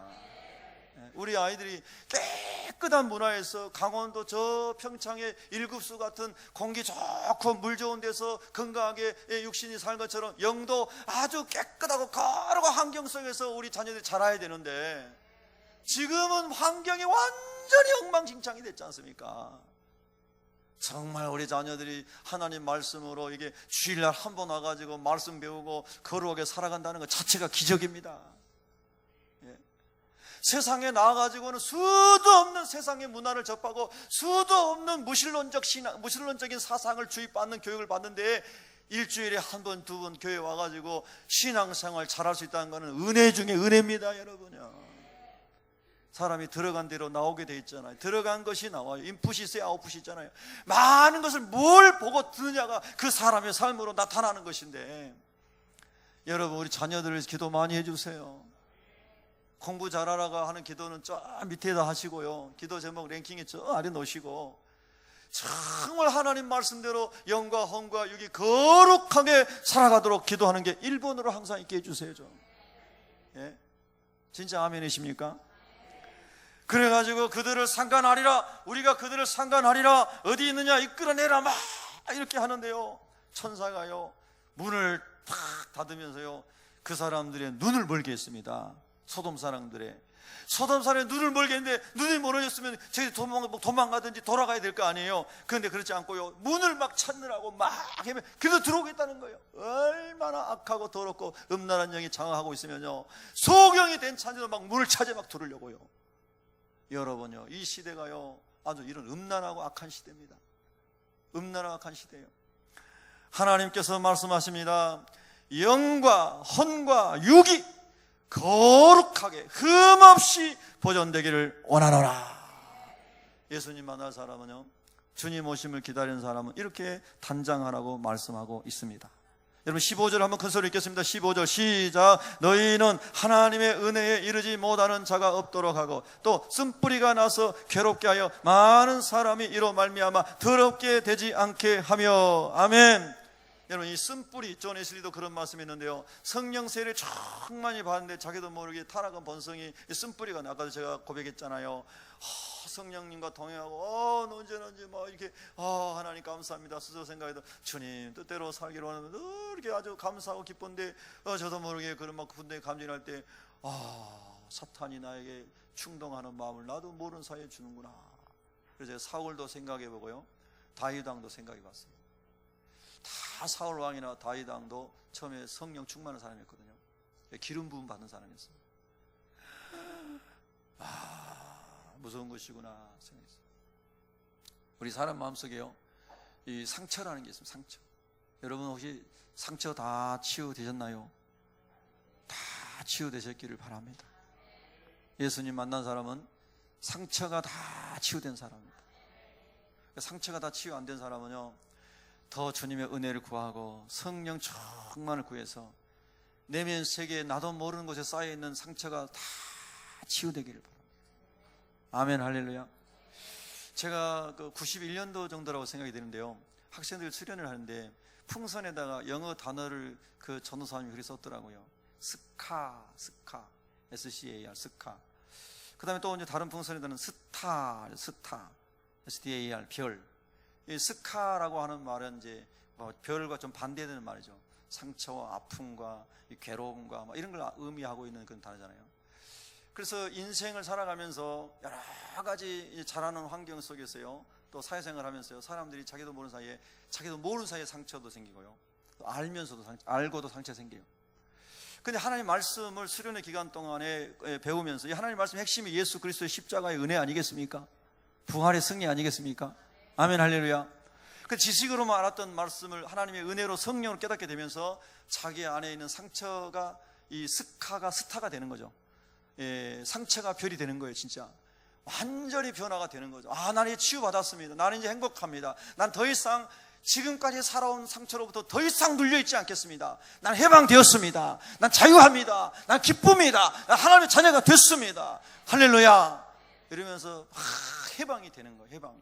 우리 아이들이 깨끗한 문화에서 강원도 저 평창의 일급수 같은 공기 좋고 물 좋은 데서 건강하게 육신이 살 것처럼 영도 아주 깨끗하고 거룩한 환경 속에서 우리 자녀들이 자라야 되는데, 지금은 환경이 완전히 엉망진창이 됐지 않습니까? 정말 우리 자녀들이 하나님 말씀으로 이게 주일날 한 번 와가지고 말씀 배우고 거룩하게 살아간다는 것 자체가 기적입니다. 예. 세상에 나와가지고는 수도 없는 세상의 문화를 접하고 수도 없는 무신론적인 사상을 주입받는 교육을 받는데, 일주일에 한 번, 두 번 교회 와가지고 신앙생활 잘할 수 있다는 것은 은혜 중에 은혜입니다, 여러분요. 사람이 들어간 대로 나오게 돼 있잖아요. 들어간 것이 나와요. 인풋이 있어야 아웃풋이 있잖아요. 많은 것을 뭘 보고 듣느냐가 그 사람의 삶으로 나타나는 것인데, 여러분, 우리 자녀들 기도 많이 해주세요. 공부 잘하라고 하는 기도는 저 밑에다 하시고요, 기도 제목 랭킹에 저 아래 놓으시고, 정말 하나님 말씀대로 영과 혼과 육이 거룩하게 살아가도록 기도하는 게 1번으로 항상 있게 해주세요. 좀. 예? 진짜 아멘이십니까? 그래가지고 그들을 상관하리라, 우리가 그들을 상관하리라, 어디 있느냐 이끌어내라, 막 이렇게 하는데요, 천사가요 문을 탁 닫으면서요 그 사람들의 눈을 멀게 했습니다. 소돔 사람의 눈을 멀게 했는데, 눈이 멀어졌으면 저희 도망가든지 돌아가야 될 거 아니에요. 그런데 그렇지 않고요, 문을 막 찾느라고 막 하면 그래도 들어오겠다는 거예요. 얼마나 악하고 더럽고 음란한 영이 장악하고 있으면요, 소경이 된 자녀도 막 문을 찾아 막 들으려고요. 여러분요, 이 시대가요 아주 이런 음란하고 악한 시대입니다. 음란하고 악한 시대예요. 하나님께서 말씀하십니다. 영과 혼과 육이 거룩하게 흠없이 보존되기를 원하노라. 예수님 만날 사람은요, 주님 오심을 기다리는 사람은 이렇게 단장하라고 말씀하고 있습니다. 여러분 15절 한번 큰 소리 읽겠습니다. 15절 시작. 너희는 하나님의 은혜에 이르지 못하는 자가 없도록 하고, 또 쓴뿌리가 나서 괴롭게 하여 많은 사람이 이로 말미암아 더럽게 되지 않게 하며. 아멘. 여러분, 이 쓴뿌리, 존 웨슬리도 그런 말씀이 있는데요, 성령 세례를 참 많이 받는데 자기도 모르게 타락한 본성이 쓴뿌리가, 아까도 제가 고백했잖아요. 성령님과 동행하고 언제든지 막 이렇게 하나님 감사합니다 스스로 생각해도 주님 뜻대로 살기로 하는데 이렇게 아주 감사하고 기쁜데, 저도 모르게 그런 막 군대 감정할 때 사탄이 나에게 충동하는 마음을 나도 모르는 사이에 주는구나. 그래서 제가 사울도 생각해보고요, 다윗 왕도 생각해봤습니다. 다 사울 왕이나 다윗 왕도 처음에 성령 충만한 사람이었거든요. 기름 부음 받는 사람이었어요. 무서운 것이구나 생각했어요. 우리 사람 마음속에요, 이 상처라는 게 있습니다. 상처. 여러분 혹시 상처 다 치유되셨나요? 다 치유되셨기를 바랍니다. 예수님 만난 사람은 상처가 다 치유된 사람입니다. 상처가 다 치유 안 된 사람은요, 더 주님의 은혜를 구하고 성령 충만을 구해서 내면 세계에 나도 모르는 곳에 쌓여있는 상처가 다 치유되기를 바랍니다. 아멘, 할렐루야. 제가 91년도 정도라고 생각이 되는데요, 학생들 수련을 하는데 풍선에다가 영어 단어를 그 전도사님이 그렇게 썼더라고요. 스카, SCAR, 스카. 그 다음에 또 이제 다른 풍선에다는 스타, SDAR, 별. 이 스카라고 하는 말은 이제 별과 좀 반대되는 말이죠. 상처와 아픔과 괴로움과 이런 걸 의미하고 있는 그런 단어잖아요. 그래서 인생을 살아가면서 여러 가지 자라는 환경 속에서요, 또 사회생활 하면서요, 사람들이 자기도 모르는 사이에 상처도 생기고요, 또 알고도 상처 생겨요. 근데 하나님 말씀을 수련의 기간 동안에 배우면서, 이 하나님 말씀의 핵심이 예수 그리스도의 십자가의 은혜 아니겠습니까? 부활의 승리 아니겠습니까? 아멘, 할렐루야. 그 지식으로만 알았던 말씀을 하나님의 은혜로 성령을 깨닫게 되면서 자기 안에 있는 상처가 이 스타가 되는 거죠. 상처가 별이 되는 거예요, 진짜. 완전히 변화가 되는 거죠. 나는 이제 치유받았습니다. 나는 이제 행복합니다. 난 더 이상 지금까지 살아온 상처로부터 더 이상 눌려있지 않겠습니다. 난 해방되었습니다. 난 자유합니다. 난 기쁩니다. 난 하나님의 자녀가 됐습니다. 할렐루야. 이러면서 해방이 되는 거예요. 해방이.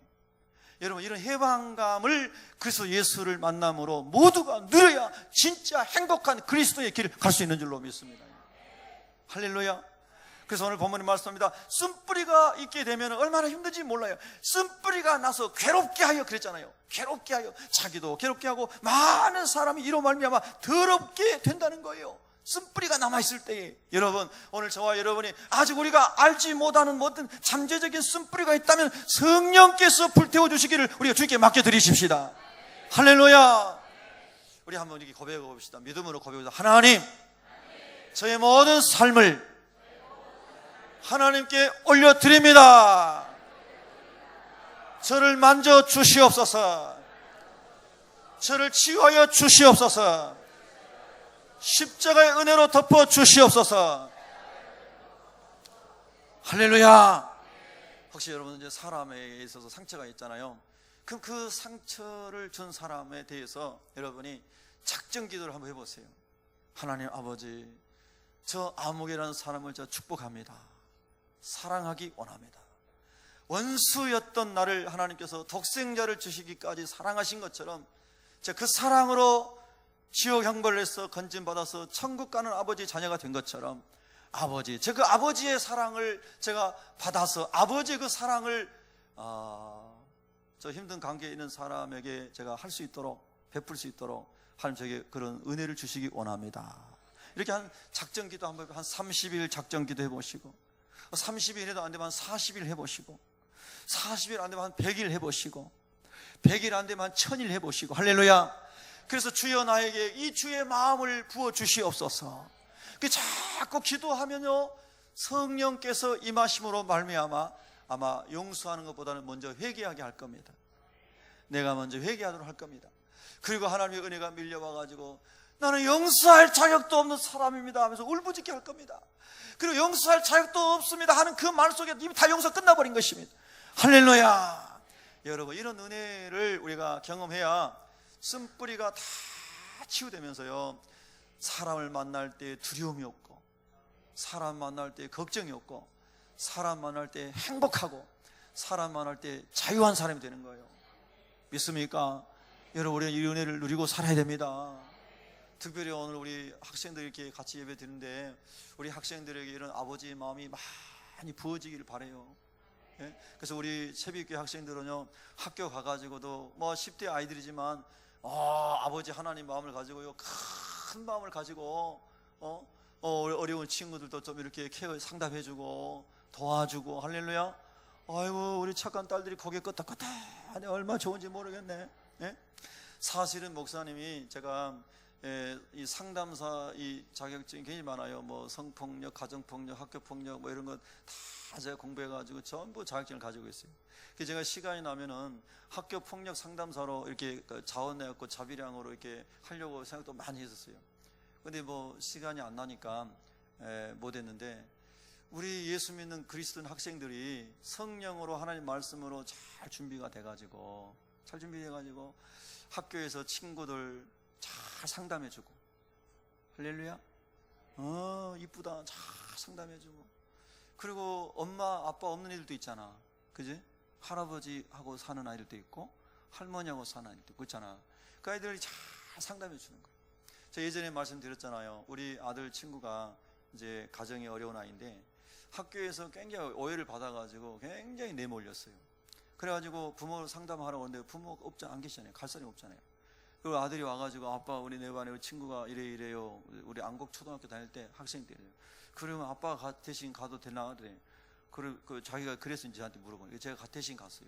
여러분, 이런 해방감을 그리스도 예수를 만남으로 모두가 누려야 진짜 행복한 그리스도의 길을 갈 수 있는 줄로 믿습니다. 할렐루야. 그래서 오늘 본문에 말씀합니다. 쓴뿌리가 있게 되면 얼마나 힘든지 몰라요. 쓴뿌리가 나서 괴롭게 하여 그랬잖아요. 괴롭게 하여, 자기도 괴롭게 하고 많은 사람이 이로 말미암아 더럽게 된다는 거예요. 쓴뿌리가 남아있을 때에. 여러분, 오늘 저와 여러분이 아직 우리가 알지 못하는 어떤 잠재적인 쓴뿌리가 있다면 성령께서 불태워 주시기를 우리가 주님께 맡겨드리십시다. 할렐루야. 우리 한번 이렇게 고백해 봅시다. 믿음으로 고백해 봅시다. 하나님, 저의 모든 삶을 하나님께 올려드립니다. 저를 만져 주시옵소서. 저를 치유하여 주시옵소서. 십자가의 은혜로 덮어 주시옵소서. 할렐루야. 혹시 여러분 이제 사람에 있어서 상처가 있잖아요. 그럼 그 상처를 준 사람에 대해서 여러분이 작정 기도를 한번 해보세요. 하나님 아버지, 저 아무개라는 사람을 저 축복합니다. 사랑하기 원합니다. 원수였던 나를 하나님께서 독생자를 주시기까지 사랑하신 것처럼 그 사랑으로 지옥 형벌을 해서 건진받아서 천국 가는 아버지 자녀가 된 것처럼 아버지, 그 아버지의 사랑을 제가 받아서 아버지의 그 사랑을 저 힘든 관계에 있는 사람에게 제가 할 수 있도록, 베풀 수 있도록 하나님 저에게 그런 은혜를 주시기 원합니다. 이렇게 한 작정기도 한번 한 30일 작정기도 해보시고, 30일 해도 안 되면 한 40일 해보시고, 40일 안 되면 한 100일 해보시고, 100일 안 되면 한 1000일 해보시고. 할렐루야. 그래서 주여 나에게 이 주의 마음을 부어 주시옵소서. 자꾸 기도하면요, 성령께서 임하심으로 말미암아 아마 용서하는 것보다는 먼저 회개하게 할 겁니다. 내가 먼저 회개하도록 할 겁니다. 그리고 하나님의 은혜가 밀려와가지고 나는 용서할 자격도 없는 사람입니다 하면서 울부짖게 할 겁니다. 그리고 용서할 자격도 없습니다 하는 그 말 속에 이미 다 용서 끝나버린 것입니다. 할렐루야. 여러분, 이런 은혜를 우리가 경험해야 쓴뿌리가 다 치유되면서요, 사람을 만날 때 두려움이 없고, 사람 만날 때 걱정이 없고, 사람 만날 때 행복하고, 사람 만날 때 자유한 사람이 되는 거예요. 믿습니까? 여러분, 우리는 이 은혜를 누리고 살아야 됩니다. 특별히 오늘 우리 학생들 이렇게 같이 예배 드리는데 우리 학생들에게 이런 아버지의 마음이 많이 부어지기를 바라요. 예? 그래서 우리 새벽교회 학생들은요, 학교 가가지고도 뭐 10대 아이들이지만 아버지 하나님 마음을 가지고요, 큰 마음을 가지고 어려운 친구들도 좀 이렇게 케어 상담해주고 도와주고. 할렐루야. 아이고, 우리 착한 딸들이 고개 끄덕끄덕하네. 얼마나 좋은지 모르겠네. 예? 사실은 목사님이 제가 이 상담사 이 자격증이 굉장히 많아요. 뭐 성폭력, 가정폭력, 학교폭력 뭐 이런 것 다 제가 공부해가지고 전부 자격증을 가지고 있어요. 그래서 제가 시간이 나면은 학교폭력 상담사로 이렇게 자원 내갖고 자비량으로 이렇게 하려고 생각도 많이 했었어요. 근데 뭐 시간이 안 나니까 못했는데, 우리 예수 믿는 그리스도인 학생들이 성령으로 하나님 말씀으로 잘 준비가 돼가지고 학교에서 친구들 잘 상담해주고. 할렐루야. 이쁘다. 잘 상담해주고. 그리고 엄마 아빠 없는 애들도 있잖아, 그지? 할아버지하고 사는 아이들도 있고 할머니하고 사는 아이들도 있고 있잖아. 그 아이들이 잘 상담해주는 거예요. 제가 예전에 말씀드렸잖아요. 우리 아들 친구가 이제 가정이 어려운 아이인데 학교에서 굉장히 오해를 받아가지고 굉장히 내몰렸어요. 그래가지고 부모 상담하러 오는데 부모가 안 계시잖아요. 갈 사람이 없잖아요. 그리고 아들이 와가지고 아빠, 우리 내 반에 친구가 이래요. 우리 안곡 초등학교 다닐 때 학생 때래요. 그러면 아빠가 대신 가도 되나 그래. 그 자기가 그래서 이제 저한테 물어보니까 제가 대신 갔어요.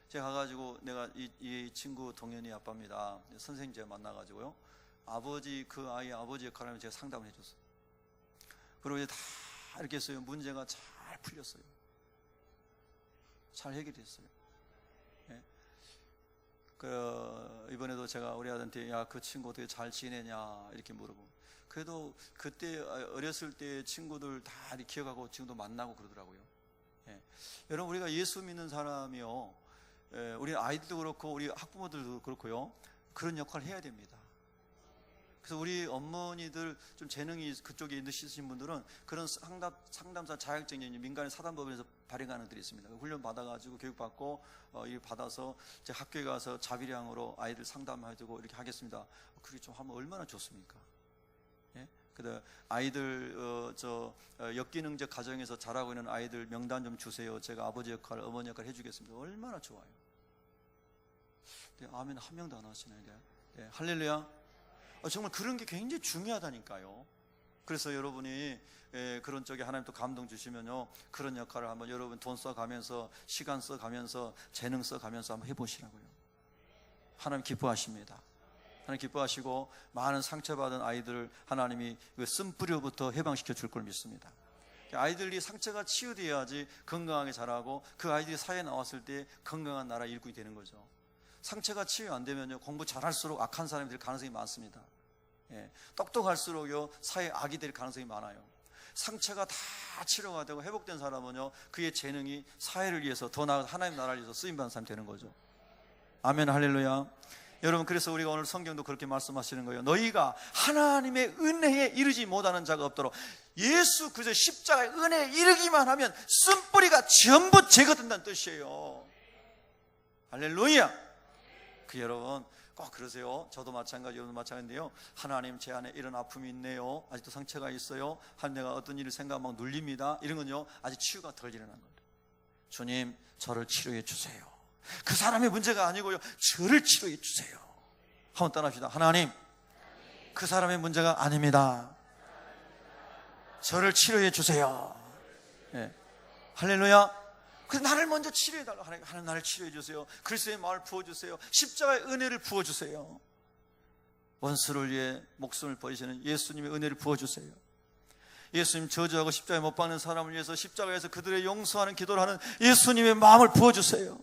제가 가가지고 내가 이 친구 동현이 아빠입니다. 선생님 제가 만나가지고요, 그 아이 아버지 역할을 제가 상담을 해줬어요. 그리고 이제 다 이렇게 했어요. 문제가 잘 풀렸어요. 잘 해결됐어요. 예. 이번에도 제가 우리 아들한테 야, 그 친구 어떻게 잘 지내냐 이렇게 물어보고, 그래도 그때 어렸을 때 친구들 다 기억하고 지금도 만나고 그러더라고요. 여러분, 우리가 예수 믿는 사람이요, 우리 아이들도 그렇고 우리 학부모들도 그렇고요, 그런 역할을 해야 됩니다. 그래서 우리 어머니들 좀 재능이 그쪽에 있으신 분들은 그런 상담사 자격증이 민간의 사단법인에서 발행하는 들이 있습니다. 훈련 받아가지고 교육받고 이 받아서 이제 학교에 가서 자비량으로 아이들 상담해주고 이렇게 하겠습니다. 그게 좀 하면 얼마나 좋습니까? 예? 그다음 아이들 역기능적 가정에서 자라고 있는 아이들 명단 좀 주세요. 제가 아버지 역할, 어머니 역할 해주겠습니다. 얼마나 좋아요. 네, 아멘. 한 명도 안 하시나요? 네, 할렐루야. 정말 그런 게 굉장히 중요하다니까요. 그래서 여러분이 그런 쪽에 하나님 또 감동 주시면요, 그런 역할을 한번 여러분 돈 써가면서, 시간 써가면서, 재능 써가면서 한번 해보시라고요. 하나님 기뻐하십니다. 하나님 기뻐하시고 많은 상처받은 아이들 하나님이 그 쓴뿌리로부터 해방시켜 줄 걸 믿습니다. 아이들이 상처가 치유되어야지 건강하게 자라고 그 아이들이 사회에 나왔을 때 건강한 나라 일꾼이 되는 거죠. 상처가 치유 안 되면요, 공부 잘할수록 악한 사람이 될 가능성이 많습니다. 똑똑할수록요, 사회 악이 될 가능성이 많아요. 상처가 다 치료가 되고 회복된 사람은요, 그의 재능이 사회를 위해서 더 나은 하나님 나라를 위해서 쓰임받는 사람이 되는 거죠. 아멘, 할렐루야. 여러분, 그래서 우리가 오늘 성경도 그렇게 말씀하시는 거예요. 너희가 하나님의 은혜에 이르지 못하는 자가 없도록. 예수 그리스도의 십자가의 은혜에 이르기만 하면 쓴뿌리가 전부 제거된다는 뜻이에요. 할렐루야. 여러분 꼭 그러세요. 저도 마찬가지, 여러분도 마찬가지인데요, 하나님, 제 안에 이런 아픔이 있네요, 아직도 상처가 있어요, 내가 어떤 일을 생각하면 막 눌립니다, 이런 건요, 아직 치유가 덜 일어난 거예요. 주님, 저를 치료해 주세요. 그 사람의 문제가 아니고요, 저를 치료해 주세요. 한번 따라합시다. 하나님, 그 사람의 문제가 아닙니다. 저를 치료해 주세요. 네. 할렐루야. 그래서 나를 먼저 치료해달라. 하나님, 나를 치료해 주세요. 그리스도의 마음을 부어주세요. 십자가의 은혜를 부어주세요. 원수를 위해 목숨을 버리시는 예수님의 은혜를 부어주세요. 예수님 저주하고 십자가에 못 박는 사람을 위해서 십자가에서 그들의 용서하는 기도를 하는 예수님의 마음을 부어주세요.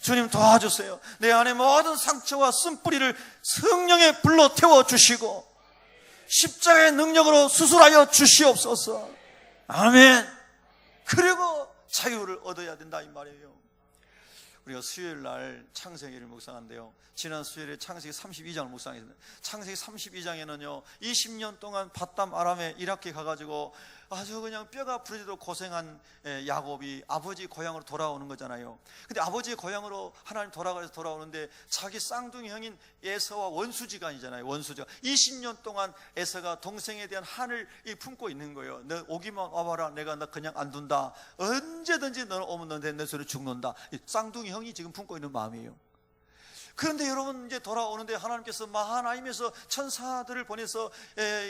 주님 도와주세요. 내 안에 모든 상처와 쓴뿌리를 성령의 불로 태워주시고 십자가의 능력으로 수술하여 주시옵소서. 아멘. 그리고 자유를 얻어야 된다 이 말이에요. 우리가 수요일 날 창세기를 묵상한데요, 지난 수요일에 창세기 32장을 묵상했습니다. 창세기 32장에는요 20년 동안 바담 아람에 이라크에 가가지고 아주 그냥 뼈가 부러지도록 고생한 야곱이 아버지 고향으로 돌아오는 거잖아요. 근데 아버지의 고향으로 하나님 돌아오는데 자기 쌍둥이 형인 에서와 원수지간이잖아요. 원수지간. 20년 동안 에서가 동생에 대한 한을 품고 있는 거예요. 너 오기만 와봐라, 내가 너 그냥 안 둔다, 언제든지 너는 오면 내 손에 죽는다. 쌍둥이 형이 지금 품고 있는 마음이에요. 그런데 여러분, 이제 돌아오는데 하나님께서 마하나임에서 천사들을 보내서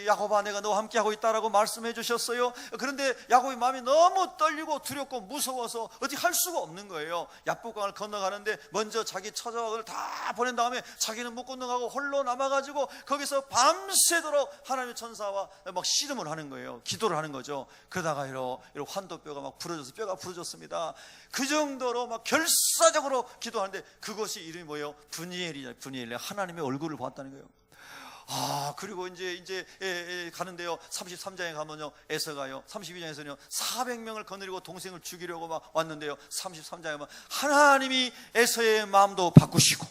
야곱아, 내가 너와 함께하고 있다라고 말씀해 주셨어요. 그런데 야곱의 마음이 너무 떨리고 두렵고 무서워서 어떻게 할 수가 없는 거예요. 야복강을 건너가는데 먼저 자기 처자들을 다 보낸 다음에 자기는 못 건너가고 홀로 남아가지고 거기서 밤새도록 하나님의 천사와 막 씨름을 하는 거예요. 기도를 하는 거죠. 그러다가 이런 환도뼈가 막 부러져서 뼈가 부러졌습니다. 그 정도로 막 결사적으로 기도하는데 그것이 이름이 뭐예요? 분이엘이죠. 분이엘. 하나님의 얼굴을 보았다는 거예요. 그리고 이제 가는데요, 33장에 가면요, 에서가요, 32장에서는요 400명을 거느리고 동생을 죽이려고 막 왔는데요, 33장에 보면 하나님이 에서의 마음도 바꾸시고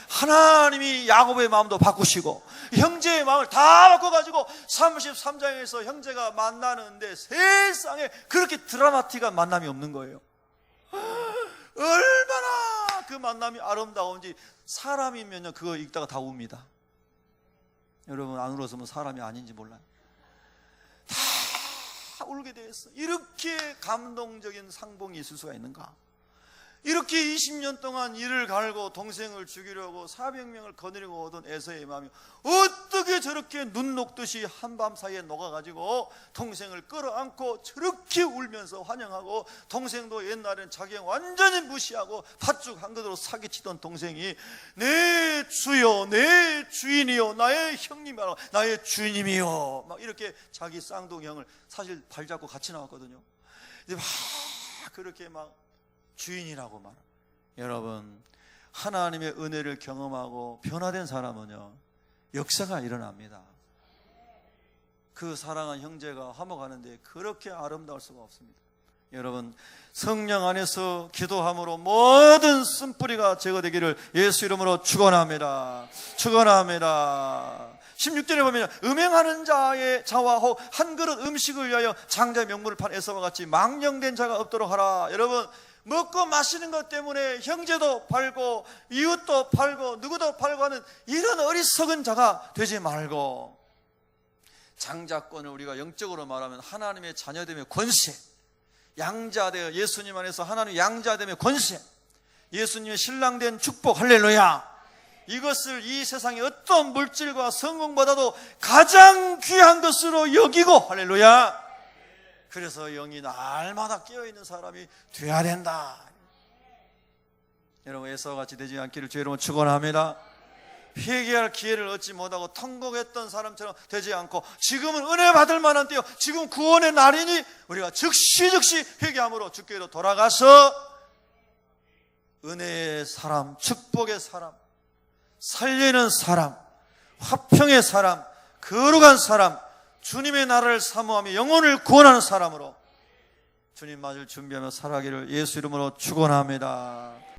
하나님이 야곱의 마음도 바꾸시고 형제의 마음을 다 바꿔가지고 33장에서 형제가 만나는데 세상에 그렇게 드라마틱한 만남이 없는 거예요. 얼마나 그 만남이 아름다운지. 사람이면요 그거 읽다가 다 웁니다. 여러분, 안 울었으면 사람이 아닌지 몰라요. 다 울게 돼 있어. 이렇게 감동적인 상봉이 있을 수가 있는가? 이렇게 20년 동안 이를 갈고 동생을 죽이려고 400명을 거느리고 오던 에서의 마음이 어떻게 저렇게 눈 녹듯이 한밤 사이에 녹아가지고 동생을 끌어안고 저렇게 울면서 환영하고, 동생도 옛날엔 자기 형 완전히 무시하고 팥죽 한 그릇으로 사기치던 동생이 내 주여, 내 주인이요, 나의 형님이요, 나의 주님이요, 막 이렇게 자기 쌍둥이 형을 사실 발잡고 같이 나왔거든요. 이제 막 그렇게 막 주인이라고 말합니다. 여러분, 하나님의 은혜를 경험하고 변화된 사람은요 역사가 일어납니다. 그 사랑한 형제가 화목하는데 그렇게 아름다울 수가 없습니다. 여러분, 성령 안에서 기도함으로 모든 쓴뿌리가 제거되기를 예수 이름으로 축원합니다. 축원합니다. 16절에 보면 음행하는 자의 자와 혹 한 그릇 음식을 위하여 장자의 명물을 판 에서와 같이 망령된 자가 없도록 하라. 여러분, 먹고 마시는 것 때문에 형제도 팔고 이웃도 팔고 누구도 팔고 하는 이런 어리석은 자가 되지 말고, 장자권을 우리가 영적으로 말하면 하나님의 자녀됨의 권세, 양자되어 예수님 안에서 하나님의 양자됨의 권세, 예수님의 신랑된 축복, 할렐루야. 이것을 이 세상의 어떤 물질과 성공보다도 가장 귀한 것으로 여기고, 할렐루야. 그래서 영이 날마다 깨어있는 사람이 되어야 된다. 여러분, 에서와 같이 되지 않기를 주의 이름으로 축원합니다. 회개할 기회를 얻지 못하고 통곡했던 사람처럼 되지 않고, 지금은 은혜 받을 만한 때요, 지금 구원의 날이니 우리가 즉시 회개함으로 주께로 돌아가서 은혜의 사람, 축복의 사람, 살리는 사람, 화평의 사람, 거룩한 사람, 주님의 나라를 사모하며 영혼을 구원하는 사람으로 주님 맞을 준비하며 살아가기를 예수 이름으로 축원합니다.